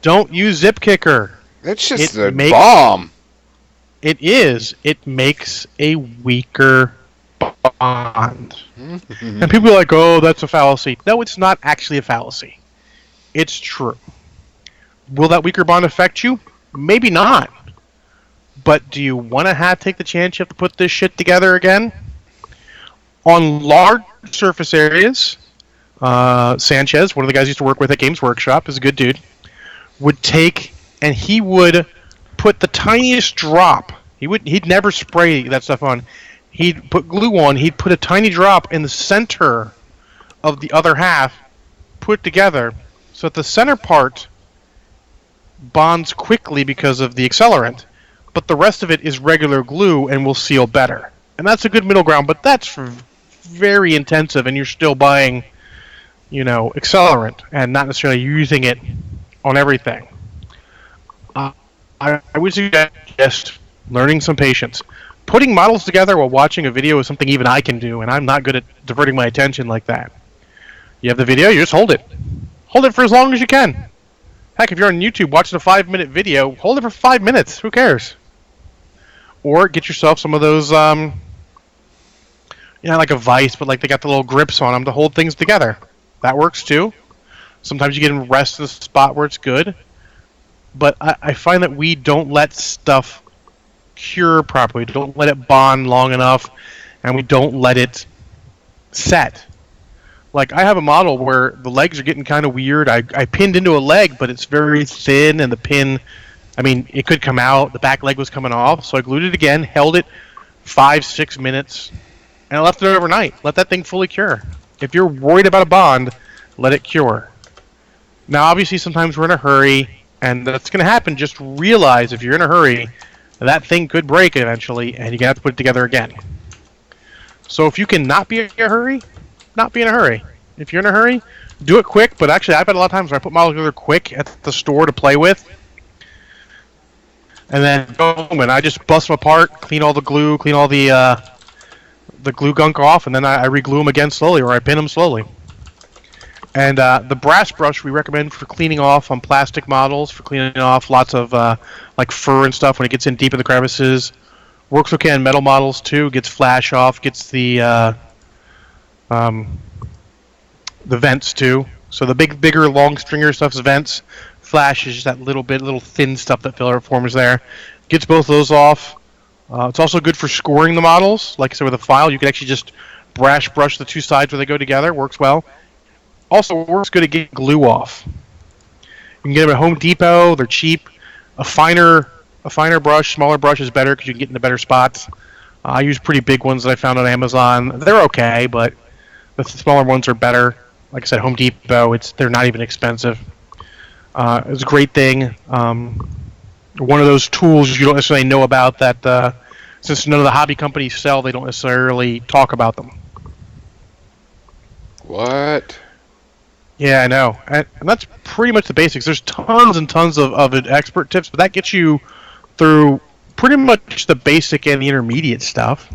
Don't use zip kicker. That's just a bomb. It is. It makes a weaker bond. And people are like, oh, that's a fallacy. No, it's not actually a fallacy. It's true. Will that weaker bond affect you? Maybe not. But do you want to take the chance you have to put this shit together again? On large surface areas, Sanchez, one of the guys I used to work with at Games Workshop, is a good dude, would take and he would put the tiniest drop. He'd never spray that stuff on. He'd put glue on. He'd put a tiny drop in the center of the other half, put it together, so that the center part bonds quickly because of the accelerant, but the rest of it is regular glue and will seal better. And that's a good middle ground, but that's very intensive, and you're still buying, accelerant and not necessarily using it on everything. I would suggest learning some patience. Putting models together while watching a video is something even I can do, and I'm not good at diverting my attention like that. You have the video, you just hold it. Hold it for as long as you can. Heck, if you're on YouTube watching a 5-minute video, hold it for 5 minutes. Who cares? Or get yourself some of those, like a vise, but like they got the little grips on them to hold things together. That works too. Sometimes you get them rest in the spot where it's good. But I find that we don't let stuff cure properly. Don't let it bond long enough, and we don't let it set. Like, I have a model where the legs are getting kind of weird. I pinned into a leg, but it's very thin, and the pin, I mean, it could come out. The back leg was coming off, so I glued it again, held it 5-6 minutes, and I left it overnight. Let that thing fully cure. If you're worried about a bond, let it cure. Now, obviously, sometimes we're in a hurry, and that's going to happen. Just realize if you're in a hurry, that thing could break eventually, and you're going to have to put it together again. So if you can not be in a hurry, not be in a hurry. If you're in a hurry, do it quick. But actually, I've had a lot of times where I put models together quick at the store to play with, and then boom, and I just bust them apart, clean all the glue, clean all the glue gunk off, and then I re-glue them again slowly, or I pin them slowly. And the brass brush we recommend for cleaning off on plastic models, for cleaning off lots of like fur and stuff when it gets in deep in the crevices. Works okay on metal models too. Gets flash off. Gets the vents too. So the bigger, long stringer stuff's vents. Flash is just that little thin stuff that forms there. Gets both of those off. It's also good for scoring the models. Like I said, with a file, you can actually just brass brush the two sides where they go together. Works well. Also works good at getting glue off. You can get them at Home Depot. They're cheap. A finer brush, smaller brush is better because you can get into better spots. I use pretty big ones that I found on Amazon. They're okay, but the smaller ones are better. Like I said, Home Depot, they're not even expensive. It's a great thing. One of those tools you don't necessarily know about that, since none of the hobby companies sell, they don't necessarily talk about them. What? Yeah, I know. And that's pretty much the basics. There's tons and tons of expert tips, but that gets you through pretty much the basic and the intermediate stuff.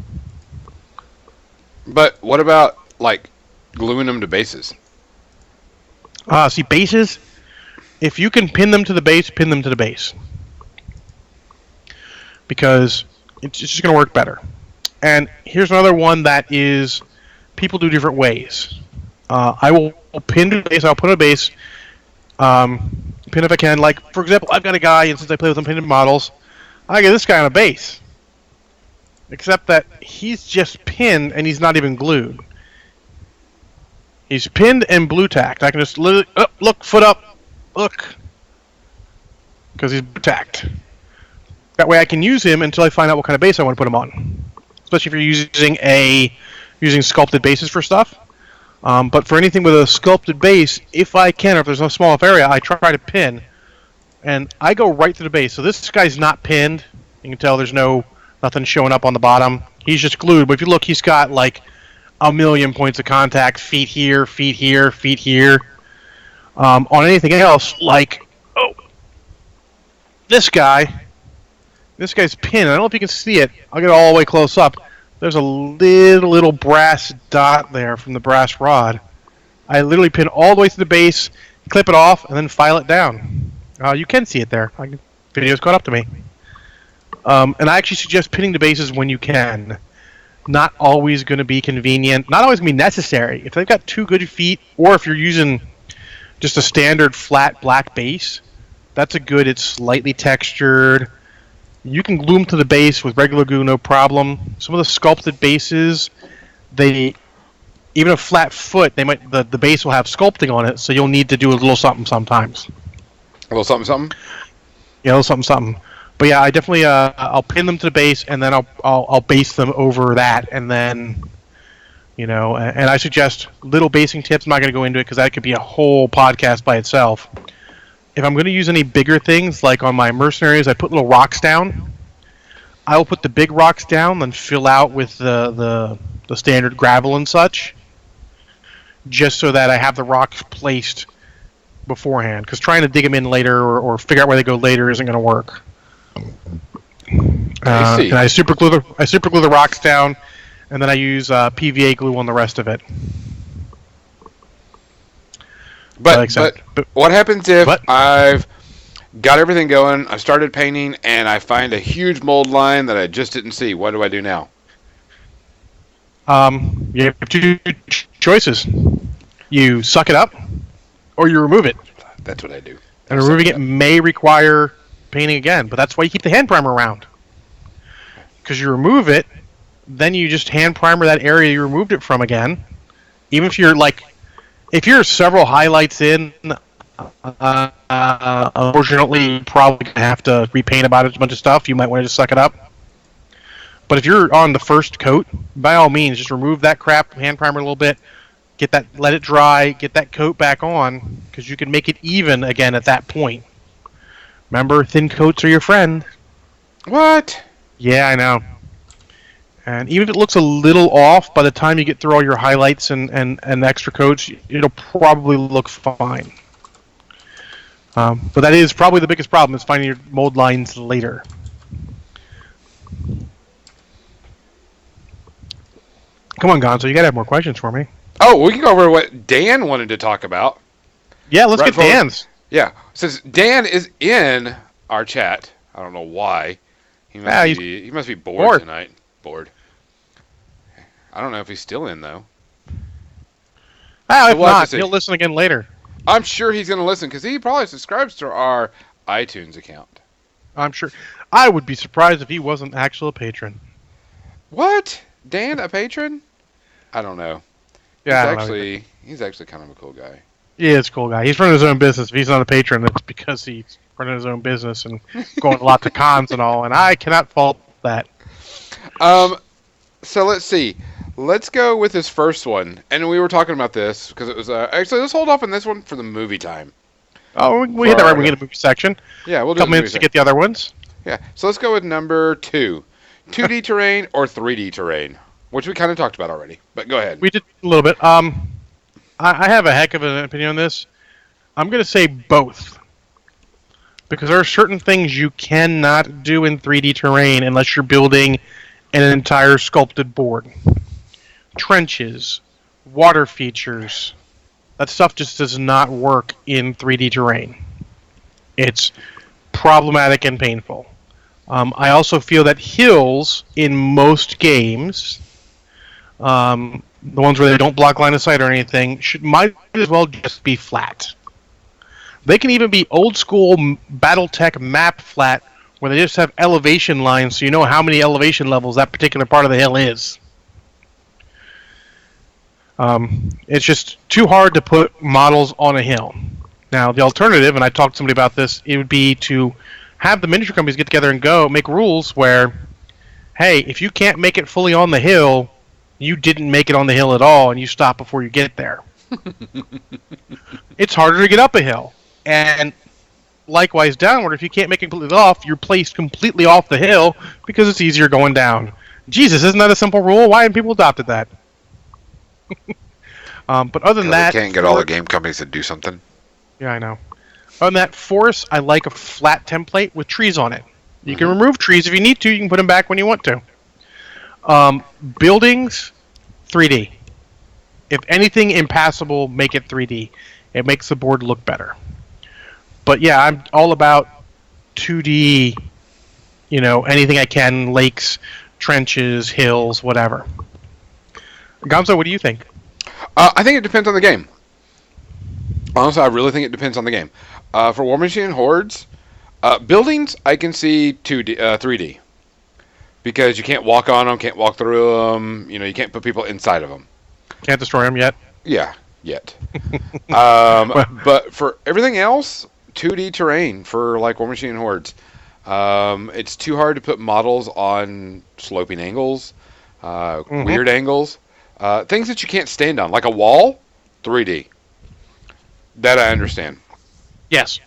But what about, like, gluing them to bases? See, bases, if you can pin them to the base, pin them to the base. Because it's just going to work better. And here's another one that is, people do different ways. I will pin to the base, I'll put a base, pin if I can. Like, for example, I've got a guy, and since I play with unpinned models, I get this guy on a base. Except that he's just pinned, and he's not even glued. He's pinned and blue tacked. I can just literally, look, foot up, look. Because he's blue tacked. That way I can use him until I find out what kind of base I want to put him on. Especially if you're using sculpted bases for stuff. But for anything with a sculpted base, if I can, or if there's a small enough area, I try to pin. And I go right to the base. So this guy's not pinned. You can tell there's nothing showing up on the bottom. He's just glued. But if you look, he's got like 1,000,000 points of contact. Feet here, feet here, feet here. On anything else, like, this guy's pinned. I don't know if you can see it. I'll get it all the way close up. There's a little brass dot there from the brass rod. I literally pin all the way to the base, clip it off, and then file it down. You can see it there. Video's caught up to me. And I actually suggest pinning the bases when you can. Not always going to be convenient. Not always going to be necessary. If they've got two good feet, or if you're using just a standard flat black base, that's it's slightly textured. You can glue them to the base with regular glue, no problem. Some of the sculpted bases, even a flat foot, the base will have sculpting on it, so you'll need to do a little something sometimes. A little something, something? Yeah, a little something, something. But yeah, I definitely I'll pin them to the base, and then I'll base them over that, and then and I suggest little basing tips. I'm not going to go into it because that could be a whole podcast by itself. If I'm going to use any bigger things, like on my mercenaries, I put little rocks down. I will put the big rocks down, then fill out with the standard gravel and such, just so that I have the rocks placed beforehand. Because trying to dig them in later or figure out where they go later isn't going to work. I see. And I super glue the rocks down, and then I use PVA glue on the rest of it. But what happens if I've got everything going, I started painting, and I find a huge mold line that I just didn't see? What do I do now? You have two choices. You suck it up, or you remove it. That's what I do. And removing it may require painting again, but that's why you keep the hand primer around. Because you remove it, then you just hand primer that area you removed it from again. Even if you're several highlights in, unfortunately, you probably gonna have to repaint about a bunch of stuff. You might want to just suck it up. But if you're on the first coat, by all means, just remove that crap, hand primer a little bit, let it dry, get that coat back on, because you can make it even again at that point. Remember, thin coats are your friend. What? Yeah, I know. And even if it looks a little off, by the time you get through all your highlights and extra coats, it'll probably look fine. But that is probably the biggest problem, is finding your mold lines later. Come on, Gonzo, you gotta have more questions for me. Oh, we can go over what Dan wanted to talk about. Yeah, let's get Dan's. Yeah, since Dan is in our chat, I don't know why. He must be bored tonight. Bored. I don't know if he's still in, though. If not, he'll listen again later. I'm sure he's going to listen, because he probably subscribes to our iTunes account. I'm sure. I would be surprised if he wasn't actually a patron. What? Dan, a patron? I don't know. Yeah, he's actually kind of a cool guy. Yeah, it's a cool guy. He's running his own business. If he's not a patron, it's because he's running his own business and going to lots of cons and all, and I cannot fault that. So let's see. Let's go with his first one. And we were talking about this, because it was... actually, let's hold off on this one for the movie time. Oh, we hit that right. We get a movie section. Yeah, we'll do a couple minutes to get the other ones. Yeah, so let's go with number 2. 2D terrain or 3D terrain? Which we kind of talked about already, but go ahead. We did a little bit. I have a heck of an opinion on this. I'm going to say both. Because there are certain things you cannot do in 3D terrain unless you're building an entire sculpted board. Trenches, water features, that stuff just does not work in 3D terrain. It's problematic and painful. I also feel that hills in most games, the ones where they don't block line of sight or anything, might as well just be flat. They can even be old school BattleTech map flat, where they just have elevation lines so you know how many elevation levels that particular part of the hill is. It's just too hard to put models on a hill. Now, the alternative, and I talked to somebody about this, it would be to have the miniature companies get together and make rules where, hey, if you can't make it fully on the hill, you didn't make it on the hill at all, and you stop before you get there. It's harder to get up a hill. And likewise downward, if you can't make it completely off, you're placed completely off the hill because it's easier going down. Jesus, isn't that a simple rule? Why haven't people adopted that? But other than that... They can't get all the game companies to do something. Yeah, I know. Other than that, forests, I like a flat template with trees on it. You can remove trees if you need to. You can put them back when you want to. Buildings, 3D. If anything impassable, make it 3D. It makes the board look better. But yeah, I'm all about 2D, anything I can, lakes, trenches, hills, whatever. Gonzo, what do you think? I think it depends on the game. Honestly, I really think it depends on the game. For War Machine and Hordes, buildings, I can see 3D. Because you can't walk on them, can't walk through them, you can't put people inside of them. Can't destroy them yet? Yeah, yet. But for everything else, 2D terrain for like War Machine and Hordes. It's too hard to put models on sloping angles, weird angles, things that you can't stand on, like a wall, 3D. That I understand. Yes.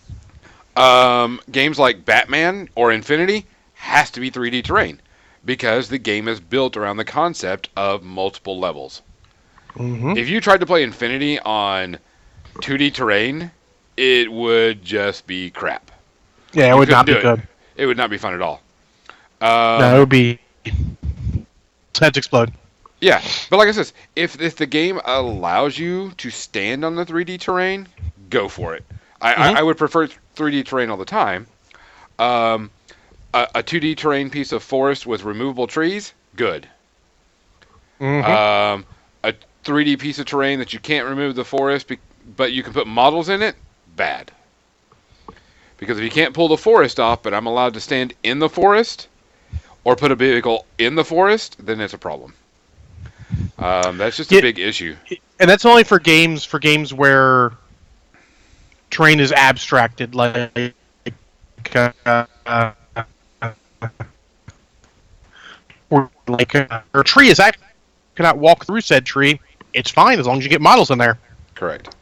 Games like Batman or Infinity has to be 3D terrain because the game is built around the concept of multiple levels. Mm-hmm. If you tried to play Infinity on 2D terrain, it would just be crap. Yeah, it would not be good. It would not be fun at all. No, it would be... heads explode. Yeah, but like I said, if the game allows you to stand on the 3D terrain, go for it. I would prefer 3D terrain all the time. A 2D terrain piece of forest with removable trees, good. Mm-hmm. A 3D piece of terrain that you can't remove the forest, but you can put models in it, bad. Because if you can't pull the forest off, but I'm allowed to stand in the forest or put a vehicle in the forest, then it's a problem. That's just a big issue. And that's only for games where terrain is abstracted, like a tree is actually cannot walk through said tree. It's fine as long as you get models in there. Correct.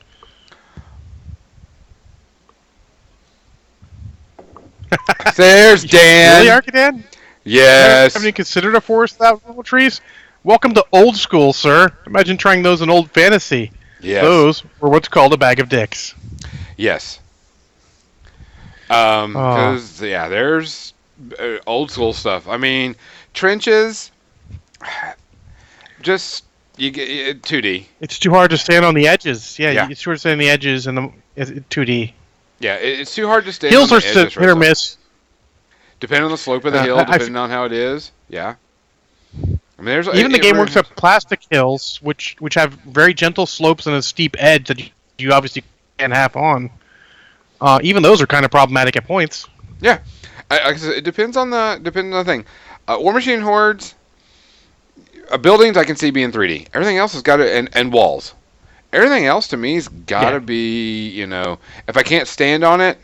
There's Dan. Really, Arcadan? Yes. Have you considered a forest without little trees? Welcome to old school, sir. Imagine trying those in old fantasy. Yes. Those were what's called a bag of dicks. Yes. Because there's old school stuff. I mean, trenches. Just you get 2D. It's too hard to stand on the edges. Yeah. It's too hard to stand on the edges and the 2D. Yeah, it's too hard to stand. Hills on are the edges hit or miss. Depending on the slope of the hill, depending on how it is. Yeah. I mean, the game works up plastic hills, which have very gentle slopes and a steep edge that you obviously can't have on. Even those are kind of problematic at points. Yeah, it depends on the thing. War Machine Hordes, buildings I can see being 3D. Everything else has got to and walls. Everything else to me has got to be, if I can't stand on it,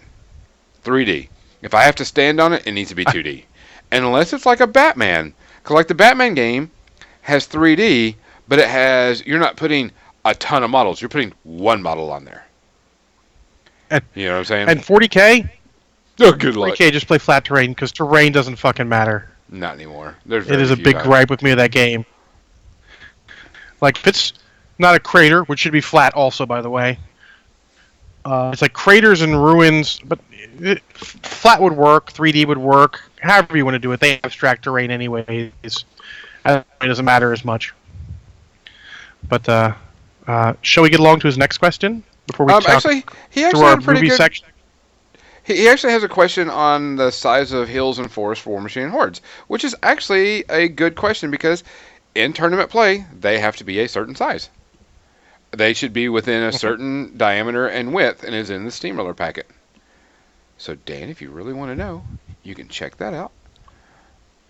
3D. If I have to stand on it, it needs to be 2D. And unless it's like a Batman, because like the Batman game has 3D, but you're not putting a ton of models. You're putting one model on there. You know what I'm saying? And 40K? Oh, good luck. 40K, just play flat terrain, because terrain doesn't fucking matter. Not anymore. It is a big gripe with me of that game. Like, if it's not a crater, which should be flat also, by the way. It's like craters and ruins, but flat would work, 3D would work, however you want to do it. They abstract terrain anyways. It doesn't matter as much. But, shall we get along to his next question? Before we talk actually, he actually our had a pretty movie good section? He actually has a question on the size of hills and forests for War Machine Hordes, which is actually a good question because in tournament play, they have to be a certain size. They should be within a certain diameter and width, and is in the Steamroller packet. So, Dan, if you really want to know, you can check that out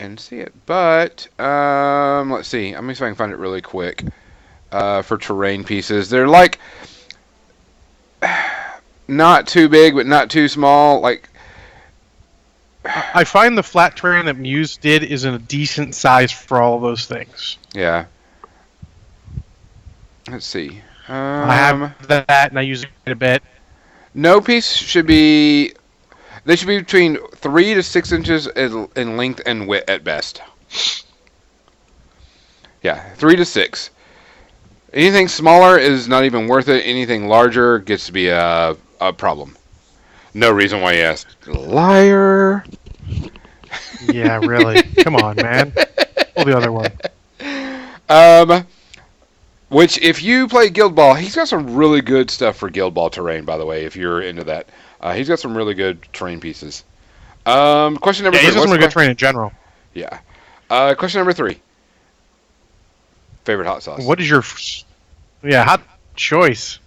and see it. But, let's see. Let me see if I can find it really quick. For terrain pieces. They're like not too big, but not too small. Like I find the flat terrain that Muse did is in a decent size for all of those things. Yeah. Let's see. I have that, and I use it a bit. No piece should be. They should be between 3 to 6 inches in length and width at best. Yeah, 3 to 6. Anything smaller is not even worth it. Anything larger gets to be a problem. No reason why you asked. Liar. Yeah, really. Come on, man. Pull the other one. Which, if you play Guild Ball, he's got some really good stuff for Guild Ball terrain, by the way, if you're into that. He's got some really good terrain pieces. Question number 3. He's got some really good terrain in general. Yeah. Question number 3. Favorite hot sauce? What is your... hot choice.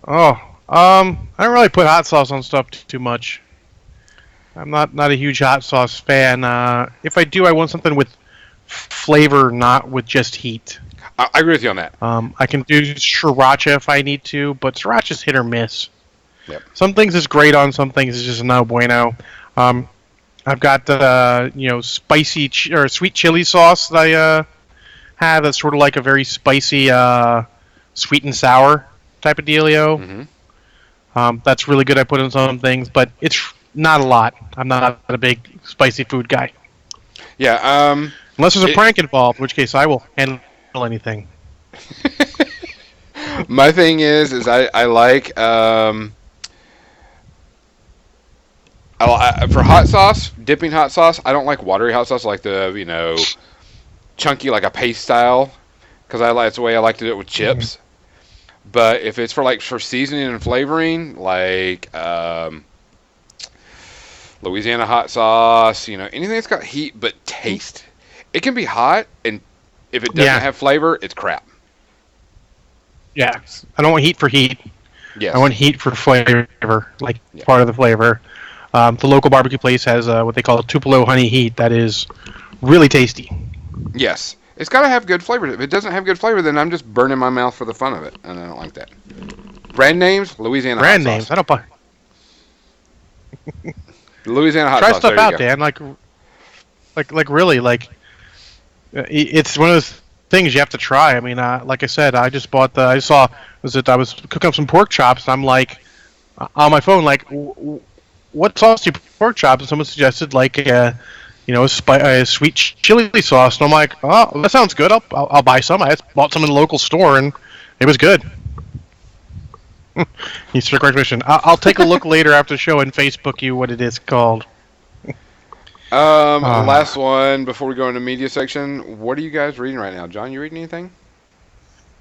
Oh, I don't really put hot sauce on stuff too much. I'm not a huge hot sauce fan. If I do, I want something with flavor, not with just heat. I agree with you on that. I can do sriracha if I need to, but sriracha's hit or miss. Yep. Some things is great on, some things is just no bueno. I've got spicy or sweet chili sauce that I have. That's sort of like a very spicy sweet and sour type of dealio. Mm-hmm. That's really good. I put in some things, but it's not a lot. I'm not a big spicy food guy. Yeah. Unless there's a prank involved, in which case I will handle anything. My thing is I like for hot sauce, dipping hot sauce. I don't like watery hot sauce. I like the chunky, like a paste style, because that's the way I like to do it with chips. Mm-hmm. But if it's for seasoning and flavoring, like Louisiana hot sauce, anything that's got heat but taste. It can be hot, and if it doesn't have flavor, it's crap. Yeah, I don't want heat for heat. Yes. I want heat for flavor, part of the flavor. The local barbecue place has what they call Tupelo honey heat that is really tasty. Yes. It's got to have good flavor. If it doesn't have good flavor, then I'm just burning my mouth for the fun of it, and I don't like that. Brand names, Louisiana Brand hot names, sauce. I don't buy. Louisiana hot Try sauce. stuff out, Dan. Really, it's one of those things you have to try. I mean, like I said, I just bought I was cooking up some pork chops, and I'm like, on my phone, like, what sauce do you put pork chops? And someone suggested a sweet chili sauce, and I'm like, oh, that sounds good. I'll buy some. I just bought some in the local store, and it was good. Easter recognition. I'll take a look later after the show and Facebook you what it is called. Last one before we go into media section. What are you guys reading right now? John, you reading anything?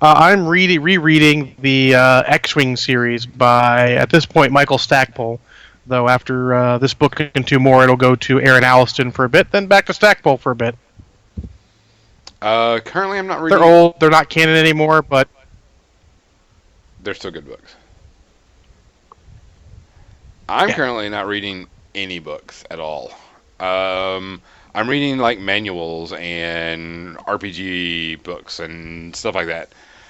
I'm rereading the X-Wing series by, at this point, Michael Stackpole. Though after this book and two more, it'll go to Aaron Alliston for a bit, then back to Stackpole for a bit. Currently, I'm not reading. They're old. They're not canon anymore, but they're still good books. I'm currently not reading any books at all. I'm reading like manuals and RPG books and stuff like that.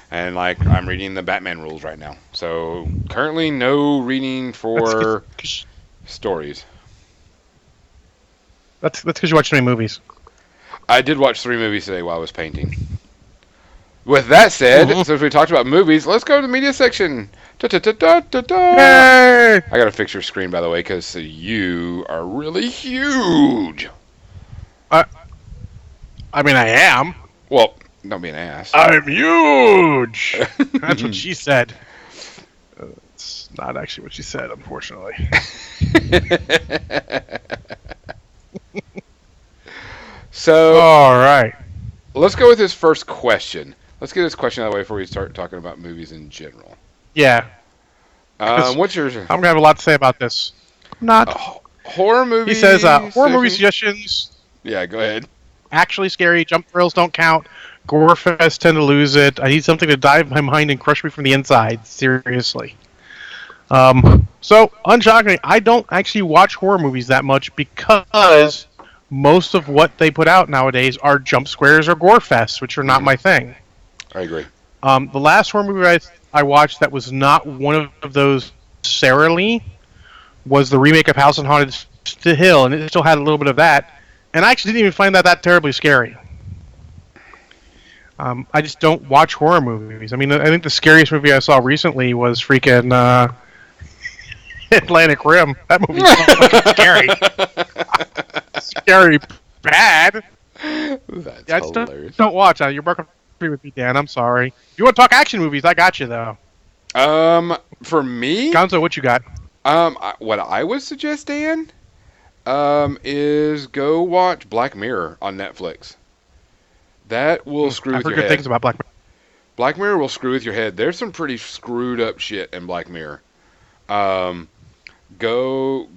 And I'm reading the Batman rules right now. So currently no reading for stories. That's because you watch too many movies. I did watch 3 movies today while I was painting. With that said, since we talked about movies, let's go to the media section. Yay! I gotta fix your screen, by the way, because you are really huge. I mean, I am. Well, don't be an ass. I'm huge. That's what she said. It's not actually what she said, unfortunately. So, all right. Let's go with this first question. Let's get this question out of the way before we start talking about movies in general. Yeah. What's yours? I'm gonna have a lot to say about this. Horror movies. He says horror movie suggestions. Yeah, go ahead. Actually scary. Jump thrills don't count. Gore fest tend to lose it. I need something to dive my mind and crush me from the inside. Seriously. So, unshockingly, I don't actually watch horror movies that much because most of what they put out nowadays are jump scares or gore fests, which are not my thing. I agree. The last horror movie I watched that was not one of those necessarily was the remake of House on Haunted Hill, and it still had a little bit of that. And I actually didn't even find that terribly scary. I just don't watch horror movies. I mean, I think the scariest movie I saw recently was freaking Atlantic Rim. That movie's fucking scary. Scary bad. That's hilarious. Don't watch that. You're broken free with me, Dan. I'm sorry. If you want to talk action movies, I got you, though. For me... Gonzo, what you got? What I would suggest, Dan, is go watch Black Mirror on Netflix. That will screw with your head. I've heard good things about Black Mirror. Black Mirror will screw with your head. There's some pretty screwed up shit in Black Mirror. Go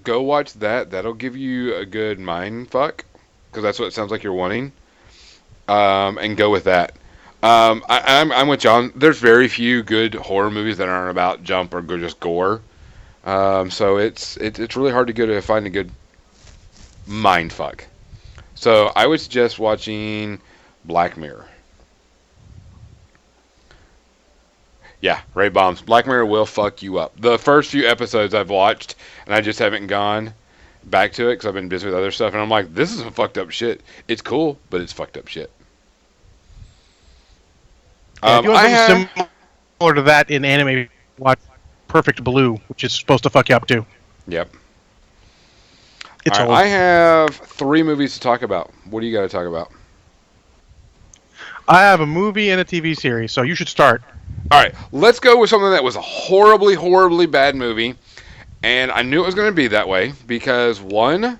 watch that. That'll give you a good mind fuck, because that's what it sounds like you're wanting. And go with that. I'm with John. There's very few good horror movies that aren't about jump or just gore. So it's really hard to find a good mind fuck. So I would suggest watching Black Mirror. Yeah, Ray Bombs. Black Mirror will fuck you up. The first few episodes I've watched, and I just haven't gone back to it because I've been busy with other stuff, and I'm like, this is some fucked up shit. It's cool, but it's fucked up shit. If you want something similar to that in anime, watch Perfect Blue, which is supposed to fuck you up too. Yep. It's all right, I have 3 movies to talk about. What do you got to talk about? I have a movie and a TV series, so you should start. All right, let's go with something that was a horribly, horribly bad movie, and I knew it was going to be that way because one,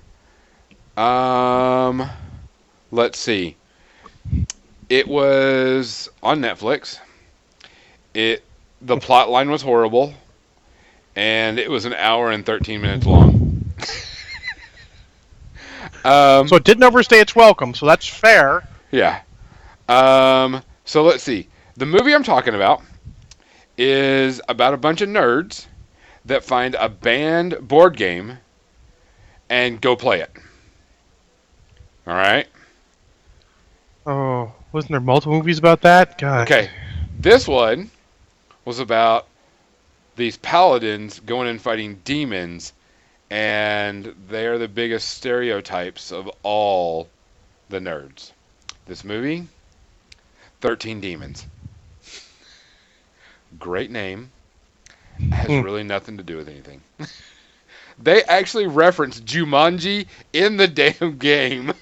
let's see, it was on Netflix. The plot line was horrible, and it was an hour and 13 minutes long. So it didn't overstay its welcome, so that's fair. Yeah. So let's see. The movie I'm talking about is about a bunch of nerds that find a banned board game and go play it. All right? Oh, wasn't there multiple movies about that? God. Okay. This one was about these paladins going and fighting demons, and they're the biggest stereotypes of all the nerds. This movie, 13 Demons. Great name. Has really nothing to do with anything. They actually reference Jumanji in the damn game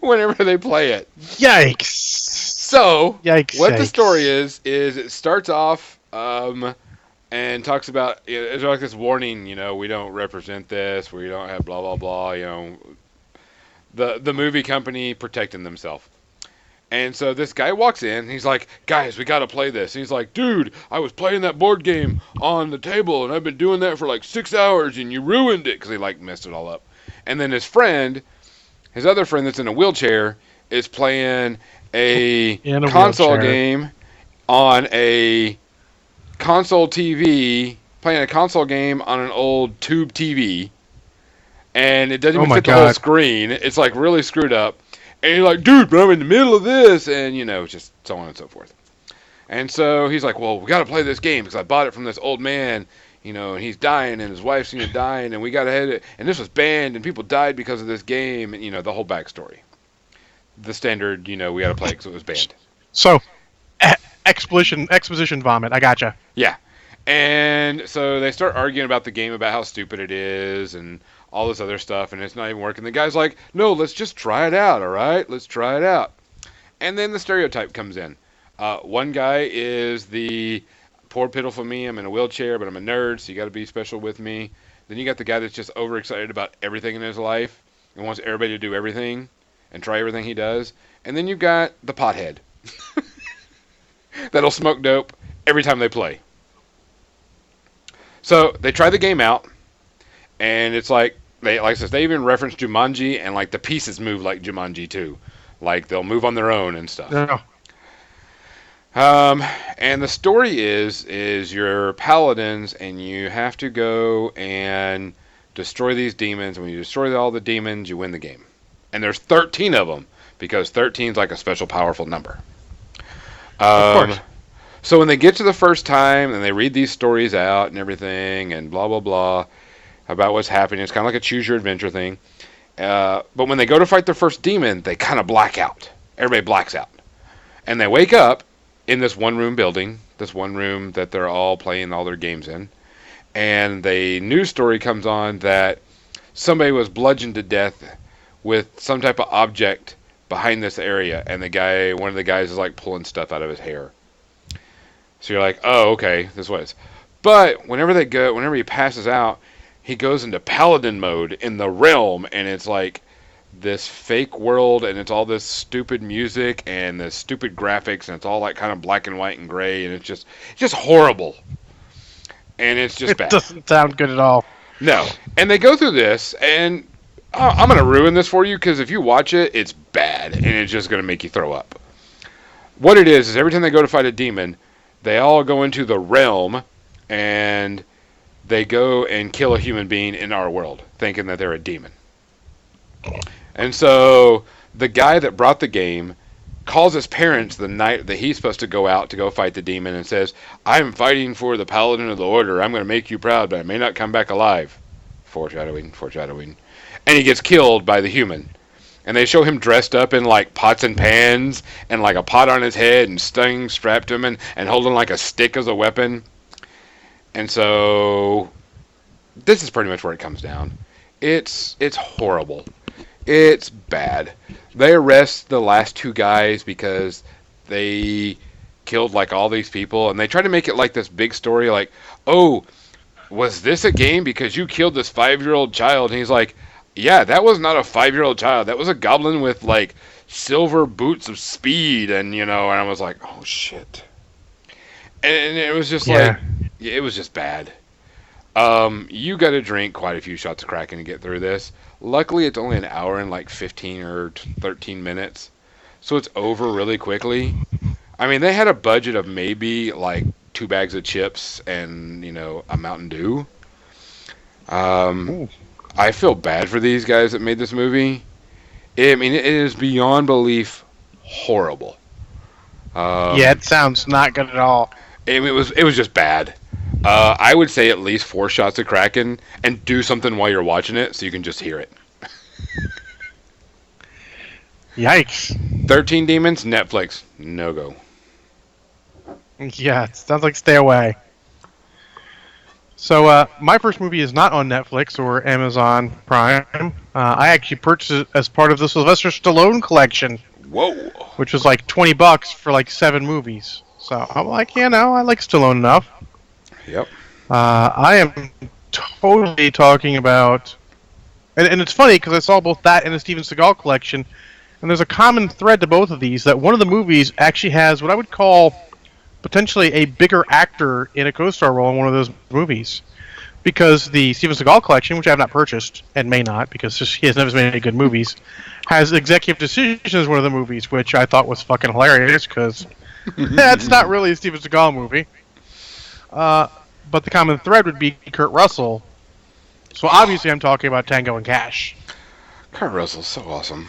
whenever they play it. Yikes. So, what the story is it starts off and talks about, it's like this warning, we don't represent this, we don't have blah, blah, blah, the movie company protecting themselves. And so this guy walks in, he's like, guys, we got to play this. And he's like, dude, I was playing that board game on the table, and I've been doing that for like 6 hours, and you ruined it, because he like messed it all up. And then his other friend that's in a wheelchair, is playing a console game on a console TV, playing a console game on an old tube TV, and it doesn't even fit the whole screen. It's like really screwed up. And you're like, dude, but I'm in the middle of this, and just so on and so forth. And so he's like, well, we got to play this game because I bought it from this old man, and he's dying, and his wife's dying, and we got to hit it, and this was banned, and people died because of this game, and the whole backstory. The standard, we got to play it because it was banned. So, exposition vomit. I gotcha. Yeah. And so they start arguing about the game, about how stupid it is, and all this other stuff, and it's not even working. The guy's like, no, let's just try it out, all right? Let's try it out. And then the stereotype comes in. One guy is the poor, pitiful me. I'm in a wheelchair, but I'm a nerd, so you got to be special with me. Then you got the guy that's just overexcited about everything in his life and wants everybody to do everything and try everything he does. And then you've got the pothead that'll smoke dope every time they play. So they try the game out, and it's like I said, they even reference Jumanji, and like the pieces move like Jumanji too, like they'll move on their own and stuff. Yeah. And the story is you're paladins, and you have to go and destroy these demons. And when you destroy all the demons, you win the game. And there's 13 of them because 13 is like a special powerful number. Of course. So when they get to the first time and they read these stories out and everything and blah, blah, blah about what's happening, it's kind of like a choose your adventure thing. But when they go to fight their first demon, they kind of black out. Everybody blacks out. And they wake up in this one-room building, this one room that they're all playing all their games in. And the news story comes on that somebody was bludgeoned to death with some type of object behind this area. And one of the guys is like pulling stuff out of his hair. So you're like, oh, okay, this was. But whenever he passes out, he goes into paladin mode in the realm, and it's like this fake world, and it's all this stupid music and this stupid graphics, and it's all like kind of black and white and gray, and it's just horrible. And it's just bad. It doesn't sound good at all. No. And they go through this, and I'm going to ruin this for you, because if you watch it, it's bad, and it's just going to make you throw up. What it is every time they go to fight a demon, they all go into the realm, and they go and kill a human being in our world, thinking that they're a demon. And so the guy that brought the game calls his parents the night that he's supposed to go out to go fight the demon and says, I'm fighting for the Paladin of the Order. I'm going to make you proud, but I may not come back alive. Foreshadowing. And he gets killed by the human. And they show him dressed up in like pots and pans and like a pot on his head and string strapped to him and holding like a stick as a weapon. And so this is pretty much where it comes down. It's horrible. It's bad. They arrest the last two guys because they killed like all these people, and they try to make it like this big story like, oh, was this a game because you killed this 5-year-old child? And he's like, yeah, that was not a 5-year-old child. That was a goblin with like silver boots of speed, and and I was like, oh shit. And it was just like, it was just bad. You got to drink quite a few shots of Kraken to get through this. Luckily, it's only an hour and like 15 or 13 minutes, so it's over really quickly. I mean, they had a budget of maybe like 2 bags of chips and a Mountain Dew. Ooh. I feel bad for these guys that made this movie. I mean, it is beyond belief horrible. Yeah, it sounds not good at all. It was just bad. I would say at least 4 shots of Kraken and do something while you're watching it so you can just hear it. Yikes. 13 Demons, Netflix, no go. Yeah, it sounds like stay away. So, my first movie is not on Netflix or Amazon Prime. I actually purchased it as part of the Sylvester Stallone collection. Whoa. Which was like $20 for like 7 movies. So I'm like, I like Stallone enough. Yep. I am totally talking about, and it's funny because I saw both that and the Steven Seagal collection, and there's a common thread to both of these, that one of the movies actually has what I would call potentially a bigger actor in a co-star role in one of those movies. Because the Steven Seagal collection, which I have not purchased, and may not, because he has never made any good movies, has Executive Decisions as one of the movies, which I thought was fucking hilarious, because that's not really a Steven Seagal movie. But the common thread would be Kurt Russell. So obviously I'm talking about Tango and Cash. Kurt Russell's so awesome.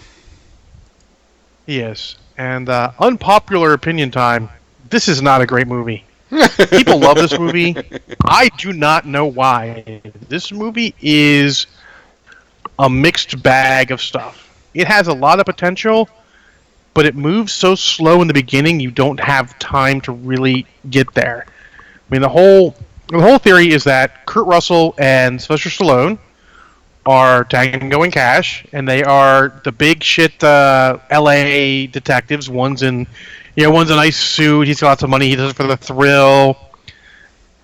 He is. And unpopular opinion time, this is not a great movie. People love this movie. I do not know why. This movie is a mixed bag of stuff. It has a lot of potential, but it moves so slow in the beginning you don't have time to really get there. I mean, the whole theory is that Kurt Russell and Sylvester Stallone are Tango and Cash, and they are the big shit L.A. detectives. One's in a nice suit. He's got lots of money. He does it for the thrill.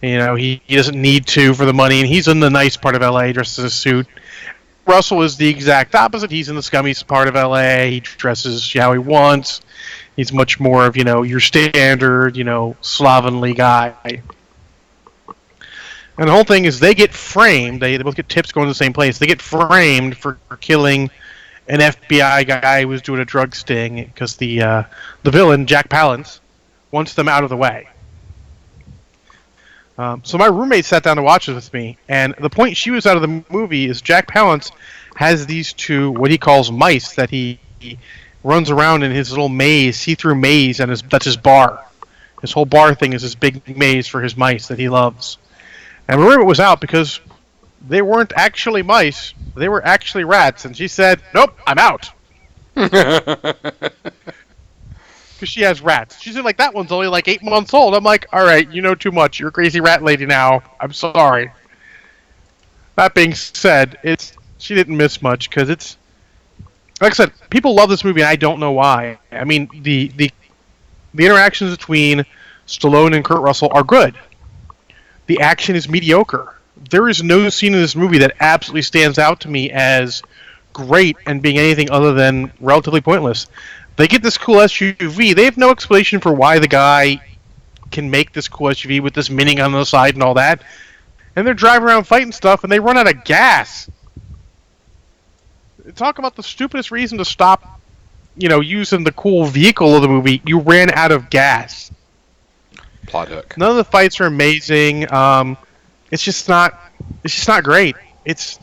He doesn't need to for the money, and he's in the nice part of L.A. dressed as a suit. Russell is the exact opposite. He's in the scummy part of L.A. He dresses how he wants. He's much more of, your standard, slovenly guy. And the whole thing is they get framed. They both get tips going to the same place. They get framed for killing an FBI guy who was doing a drug sting because the villain, Jack Palance, wants them out of the way. So my roommate sat down to watch it with me, and the point she was out of the movie is Jack Palance has these 2, what he calls mice, that he runs around in his little maze, see-through maze, and that's his bar. His whole bar thing is this big maze for his mice that he loves. And my roommate was out because they weren't actually mice, they were actually rats, and she said, "Nope, I'm out." Because she has rats. She said, that one's only 8 months old. I'm like, all right, you know too much. You're a crazy rat lady now. I'm sorry. That being said, she didn't miss much because it's, like I said, people love this movie and I don't know why. I mean, the interactions between Stallone and Kurt Russell are good. The action is mediocre. There is no scene in this movie that absolutely stands out to me as great and being anything other than relatively pointless. They get this cool SUV. They have no explanation for why the guy can make this cool SUV with this mini on the side and all that. And they're driving around fighting stuff, and they run out of gas. Talk about the stupidest reason to stop, using the cool vehicle of the movie. You ran out of gas. Plot hook. None of the fights are amazing. It's just not great. It's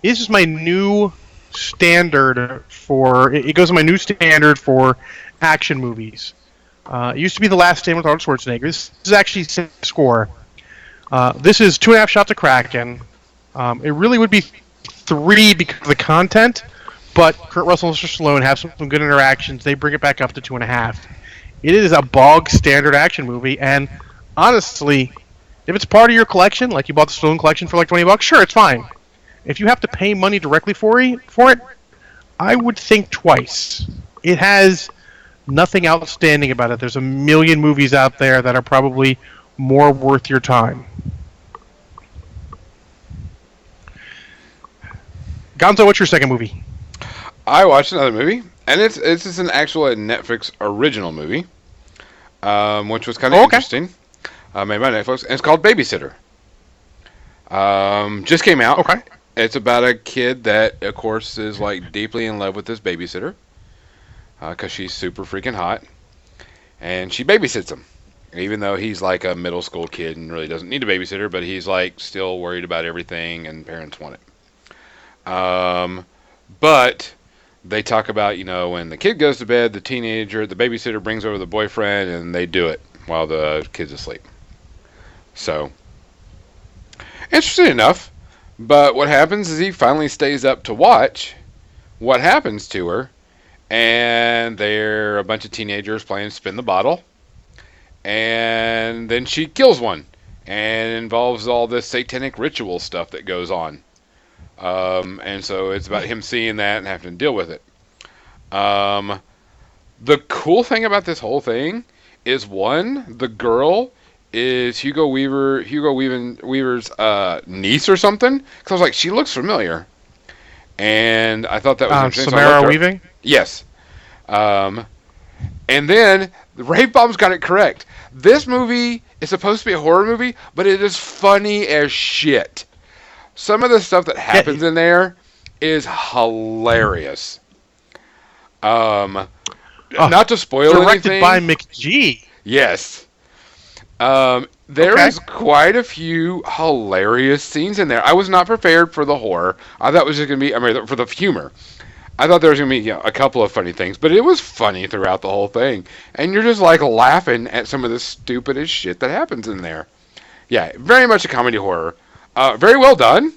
just my new standard for, it goes to my new standard for action movies. It used to be The Last Stand with Arnold Schwarzenegger. This is actually score. This is 2.5 shots of Kraken. It really would be 3 because of the content, but Kurt Russell and Mr. Stallone have some good interactions. They bring it back up to 2.5. It is a bog standard action movie, and honestly, if it's part of your collection, like you bought the Stallone collection for $20, sure, it's fine. If you have to pay money directly for it, I would think twice. It has nothing outstanding about it. There's a million movies out there that are probably more worth your time. Gonzo, what's your second movie? I watched another movie, and it's an actual Netflix original movie, which was kind of interesting. Made by Netflix, and it's called Babysitter. Just came out. Okay. It's about a kid that, of course, is deeply in love with this babysitter, because she's super freaking hot. and she babysits him, even though he's like a middle school kid and really doesn't need a babysitter, but he's like still worried about everything, and parents want it. But they talk about, when the kid goes to bed, the babysitter brings over the boyfriend, and they do it while the kid's asleep. So, interesting enough. But what happens is he finally stays up to watch what happens to her, and they're a bunch of teenagers playing spin the bottle, and then she kills one, and it involves all this satanic ritual stuff that goes on. And so it's about him seeing that and having to deal with it. The cool thing about this whole thing is, one, the girl is Hugo Weaver's niece or something. Because I was like, she looks familiar. And I thought that was interesting. Samara Weaving? Yes. And then Ray Bomb's got it correct. This movie is supposed to be a horror movie, but it is funny as shit. Some of the stuff that happens in there is hilarious. Not to spoil anything. Directed by McG. Yes. There is quite a few hilarious scenes in there. I was not prepared for the horror. I thought it was just going to be, for the humor. I thought there was going to be a couple of funny things, but it was funny throughout the whole thing. And you're just like laughing at some of the stupidest shit that happens in there. Yeah, very much a comedy horror. Very well done.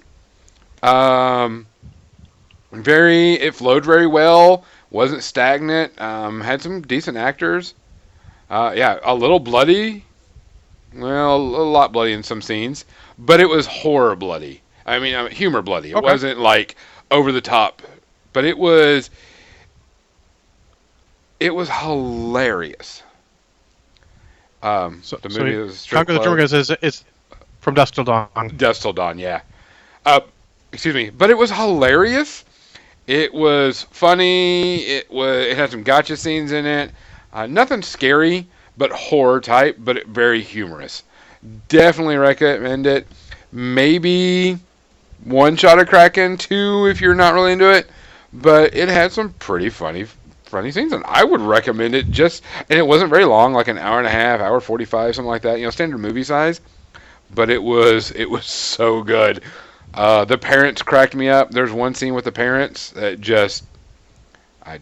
It flowed very well. Wasn't stagnant. Had some decent actors. A little bloody. Well, a lot bloody in some scenes, but it was horror bloody. I mean, humor bloody. It wasn't like over the top, but it was hilarious. The movie was Conquer the Dreamers is from Dusk Till Dawn. Dusk Till Dawn, yeah. Excuse me, but it was hilarious. It was funny. It had some gotcha scenes in it. Nothing scary, but horror type, but very humorous. Definitely recommend it. Maybe one shot of Kraken, two if you're not really into it. But it had some pretty funny scenes, and I would recommend it. And it wasn't very long, like an hour and a half, hour 45, something like that. Standard movie size. But it was so good. The parents cracked me up. There's one scene with the parents that I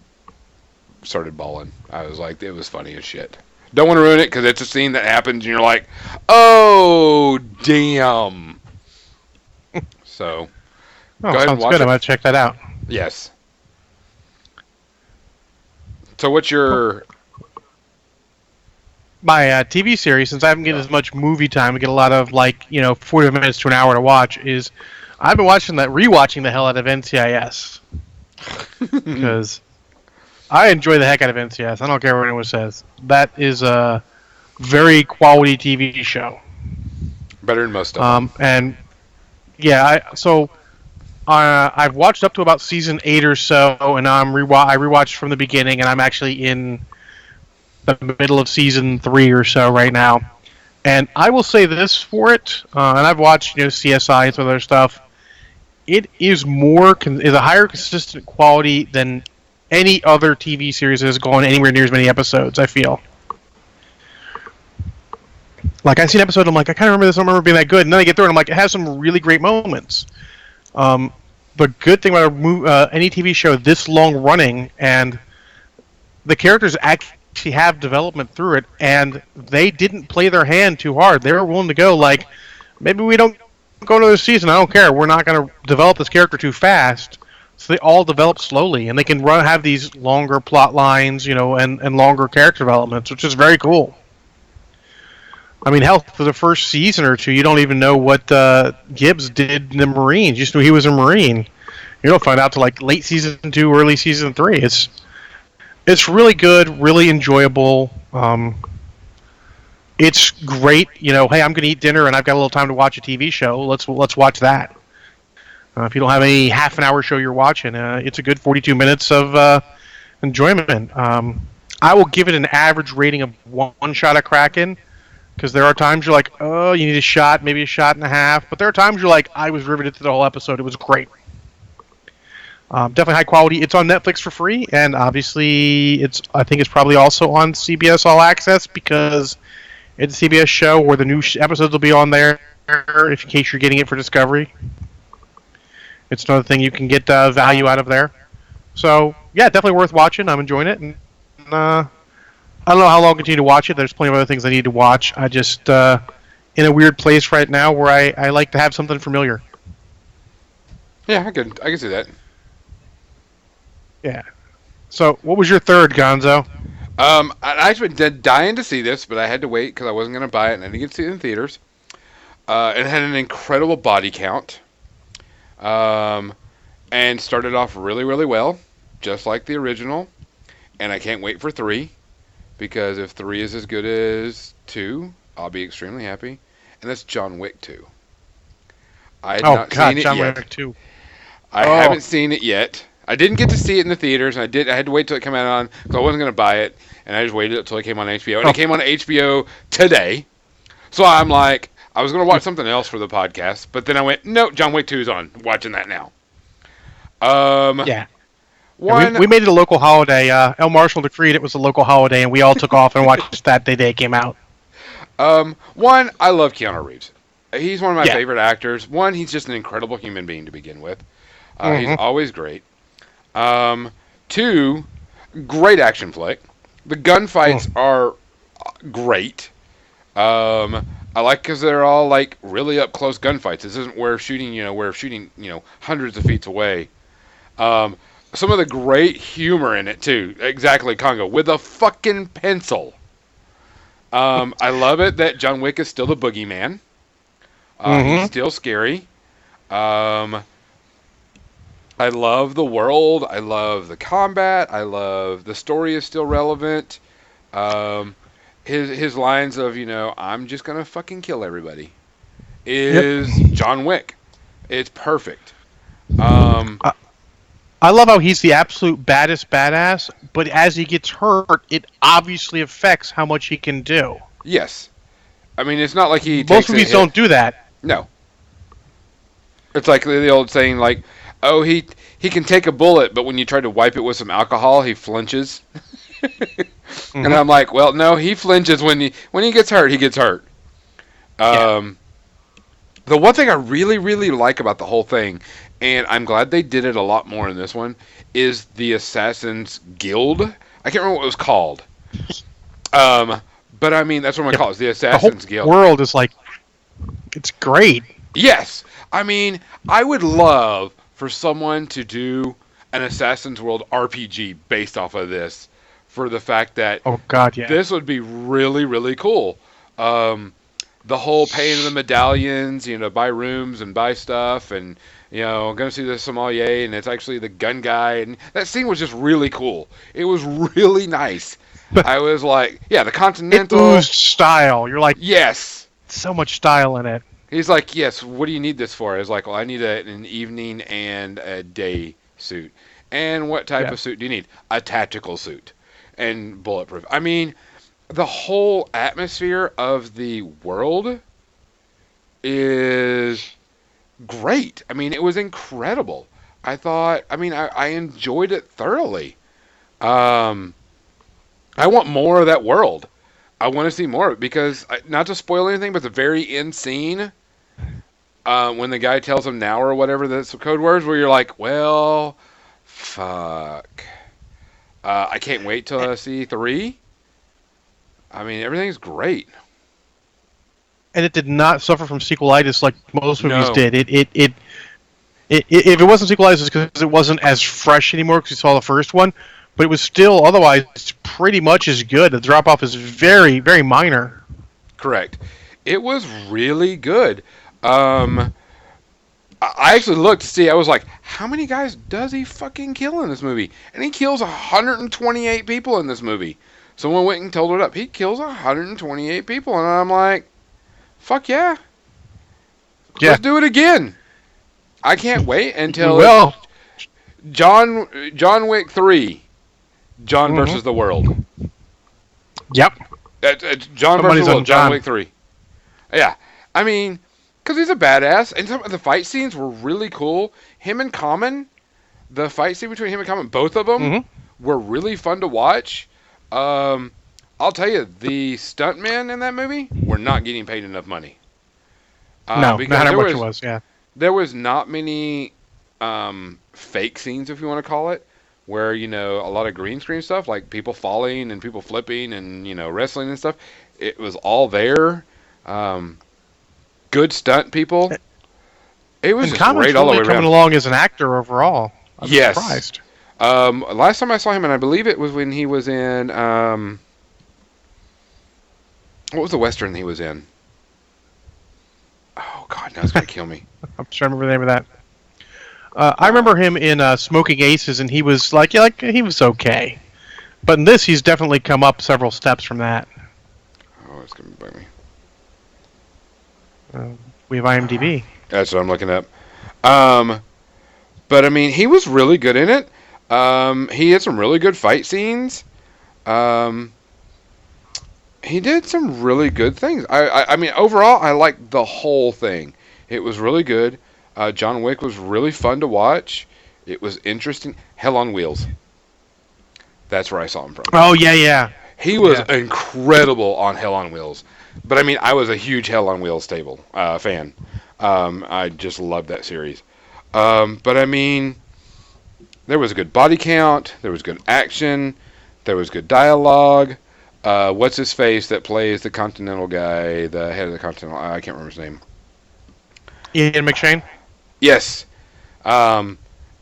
started bawling. I was like, it was funny as shit. Don't want to ruin it because it's a scene that happens and you're like, oh, damn. So, go ahead and watch it. I'm going to check that out. Yes. So what's your... My TV series, since I haven't get as much movie time, I get a lot of 40 minutes to an hour to watch, is I've been rewatching the hell out of NCIS. Because I enjoy the heck out of NCIS. I don't care what anyone says. That is a very quality TV show. Better than most of them. And yeah, I've watched up to about season 8 or so, and I rewatched from the beginning, and I'm actually in the middle of season 3 or so right now. And I will say this for it, and I've watched CSI and some other stuff. It is a higher consistent quality than any other TV series that has gone anywhere near as many episodes, I feel. Like, I see an episode, I'm like, I kind of remember this, I don't remember it being that good. And then I get through it, and I'm like, it has some really great moments. The good thing about any TV show this long running, and the characters actually have development through it, and they didn't play their hand too hard. They were willing to go, like, maybe we don't go another season, I don't care. We're not going to develop this character too fast. So they all develop slowly, and they can have these longer plot lines, and longer character developments, which is very cool. I mean, hell, for the first season or two, you don't even know what Gibbs did in the Marines. You just knew he was a Marine. You don't find out till late season 2, early season 3. It's really good, really enjoyable. It's great. Hey, I'm going to eat dinner and I've got a little time to watch a TV show. Let's watch that. If you don't have any half-an-hour show you're watching, it's a good 42 minutes of enjoyment. I will give it an average rating of 1 shot of Kraken, because there are times you're like, oh, you need a shot, maybe a shot and a half. But there are times you're like, I was riveted to the whole episode. It was great. Definitely high quality. It's on Netflix for free, and obviously, I think it's probably also on CBS All Access because it's a CBS show where the new episodes will be on there. If in case you're getting it for Discovery, it's another thing you can get value out of there. So yeah, definitely worth watching. I'm enjoying it, and I don't know how long I'll continue to watch it. There's plenty of other things I need to watch. I just in a weird place right now where I like to have something familiar. Yeah, I can see that. Yeah. So, what was your third, Gonzo? I actually been dying to see this, but I had to wait because I wasn't going to buy it, and I didn't get to see it in theaters. It had an incredible body count, and started off really, really well, just like the original. And I can't wait for 3, because if 3 is as good as 2, I'll be extremely happy. And that's John Wick 2. I had not seen it John yet. Wick 2. I haven't seen it yet. I didn't get to see it in the theaters, and I had to wait till it came out on, because I wasn't going to buy it, and I just waited until it came on HBO. And it came on HBO today. So I'm like, I was going to watch something else for the podcast, but then I went, no, John Wick 2 is on. Watching that now. Yeah. We made it a local holiday. El Marshall decreed it was a local holiday, and we all took off and watched that the day it came out. One, I love Keanu Reeves. He's one of my favorite actors. One, he's just an incredible human being to begin with. He's always great. 2, great action flick. The gunfights are great. I like because they're all like really up close gunfights. This isn't where shooting hundreds of feet away. Some of the great humor in it too. Exactly, Congo with a fucking pencil. I love it that John Wick is still the boogeyman. He's still scary. I love the world. I love the combat. I love the story is still relevant. His lines of, I'm just going to fucking kill everybody is John Wick. It's perfect. I love how he's the absolute baddest badass, but as he gets hurt, it obviously affects how much he can do. Yes. I mean, it's not like he takes Most movies don't do that. No. It's like the old saying, like, oh, he can take a bullet, but when you try to wipe it with some alcohol, he flinches. And I'm like, well, no, he flinches when he gets hurt. He gets hurt. The one thing I really, really like about the whole thing, and I'm glad they did it a lot more in this one, is the Assassin's Guild. I can't remember what it was called. But I mean, that's what I call it. It's the Assassin's Guild. The whole world is like, it's great. Yes. I mean, I would love for someone to do an Assassin's World RPG based off of this, for the fact that this would be really, really cool. The whole paying the medallions, buy rooms and buy stuff, and going to see the sommelier, and it's actually the gun guy, and that scene was just really cool. It was really nice. I was like, the Continental. It oozed style. You're like, yes, so much style in it. He's like, yes, what do you need this for? I was like, well, I need an evening and a day suit. And what type of suit do you need? A tactical suit. And bulletproof. I mean, the whole atmosphere of the world is great. I mean, it was incredible. I enjoyed it thoroughly. I want more of that world. I want to see more of it because, not to spoil anything, but the very end scene, when the guy tells him now or whatever, that's the code words, where you're like, well, fuck. I can't wait till I see 3. I mean, everything's great. And it did not suffer from sequelitis like most movies did. If it wasn't sequelitis, it's because it wasn't as fresh anymore because you saw the first one. But it was still otherwise pretty much as good. The drop-off is very, very minor. Correct. It was really good. I actually looked to see, I was like, how many guys does he fucking kill in this movie? And he kills 128 people in this movie. Someone went and told it up. He kills 128 people. And I'm like, fuck yeah. Let's do it again. I can't wait until John Wick 3. John versus the world. Yep. John versus the world. John Wick 3. Yeah. I mean, because he's a badass, and some of the fight scenes were really cool. Him and Common, the fight scene between him and Common, both of them were really fun to watch. I'll tell you, the stuntmen in that movie were not getting paid enough money. No, not how much it was. Yeah, there was not many fake scenes, if you want to call it, where a lot of green screen stuff, like people falling and people flipping and wrestling and stuff. It was all there. Good stunt people. It was just great all the way around. Coming along as an actor overall. I'm surprised. Last time I saw him, and I believe it was when he was in what was the Western he was in? Oh God, now it's gonna kill me. I'm trying to remember the name of that. I remember him in Smoking Aces, and he was he was okay, but in this, he's definitely come up several steps from that. Oh, it's gonna bug me. We have IMDb. That's what I'm looking up. But I mean, he was really good in it. He had some really good fight scenes. He did some really good things. I mean, overall, I liked the whole thing. It was really good. John Wick was really fun to watch. It was interesting. Hell on Wheels. That's where I saw him from. Oh, yeah. He was incredible on Hell on Wheels. But I mean, I was a huge Hell on Wheels fan. I just loved that series. But I mean, there was a good body count. There was good action. There was good dialogue. What's his face that plays the Continental guy, the head of the Continental? I can't remember his name. Ian McShane? Yes.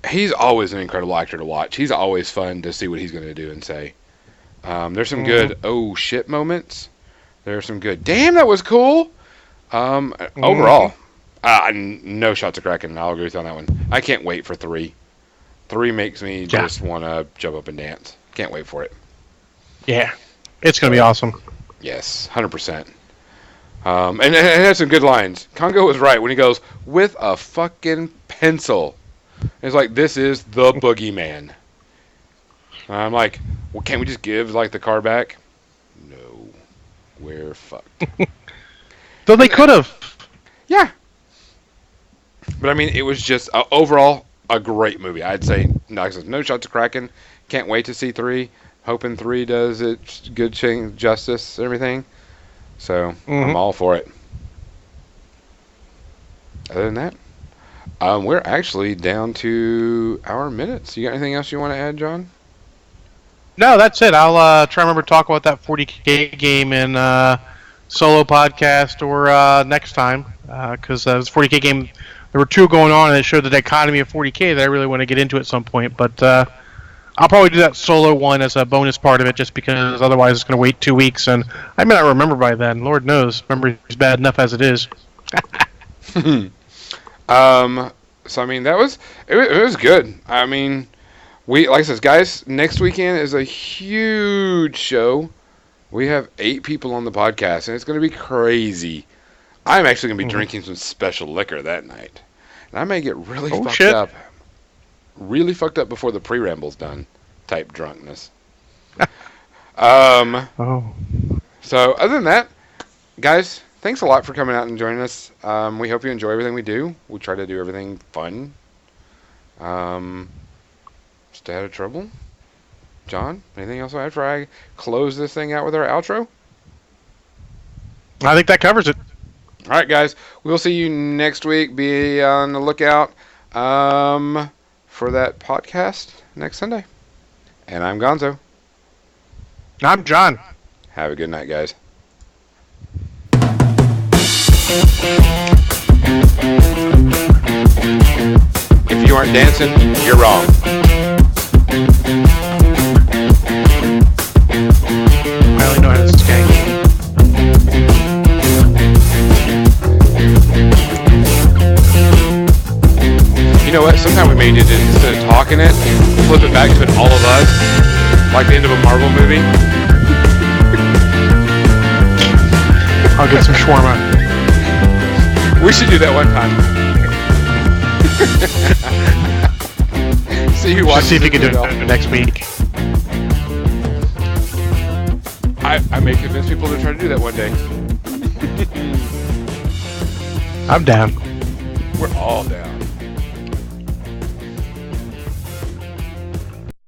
He's always an incredible actor to watch. He's always fun to see what he's going to do and say. There's some good oh shit moments. There's some good damn that was cool. Overall, no shots of Kraken. I'll agree with you on that one. I can't wait for 3. 3 makes me just want to jump up and dance. Can't wait for it. Yeah. It's going to be awesome. Yes, 100%. And it had some good lines. Congo was right when he goes, with a fucking pencil. It's like, this is the boogeyman. I'm like, well, can't we just give, the car back? No. We're fucked. Though they could have. Yeah. But, I mean, it was just, overall, a great movie. I'd say, no shots of Kraken. Can't wait to see 3. Hoping 3 does its good justice, everything. So, I'm all for it. Other than that, we're actually down to our minutes. You got anything else you want to add, John? No, that's it. I'll try to remember to talk about that 40K game in solo podcast or next time. Because this 40K game, there were 2 going on, and it showed the dichotomy of 40K that I really want to get into at some point. But I'll probably do that solo one as a bonus part of it, just because otherwise it's going to wait 2 weeks, and I may not remember by then. Lord knows, memory is bad enough as it is. So I mean, it was good. I mean, like I said, guys, next weekend is a huge show. We have 8 people on the podcast, and it's going to be crazy. I'm actually going to be drinking some special liquor that night, and I may get really fucked up. Really fucked up before the pre-ramble's done type drunkenness. So other than that, guys, thanks a lot for coming out and joining us. We hope you enjoy everything we do. We try to do everything fun. Stay out of trouble. John, anything else after I close this thing out with our outro? I think that covers it. All right, guys. We'll see you next week. Be on the lookout for that podcast next Sunday. And I'm Gonzo. I'm John. Have a good night, guys. If you aren't dancing, you're wrong. I only know how to skank. You know what? Sometime we may need to, instead of talking it, flip it back to an all of us, like the end of a Marvel movie. I'll get some shawarma. We should do that one time. See who watches. See if you can do it next week. I may convince people to try to do that one day. I'm down. We're all down.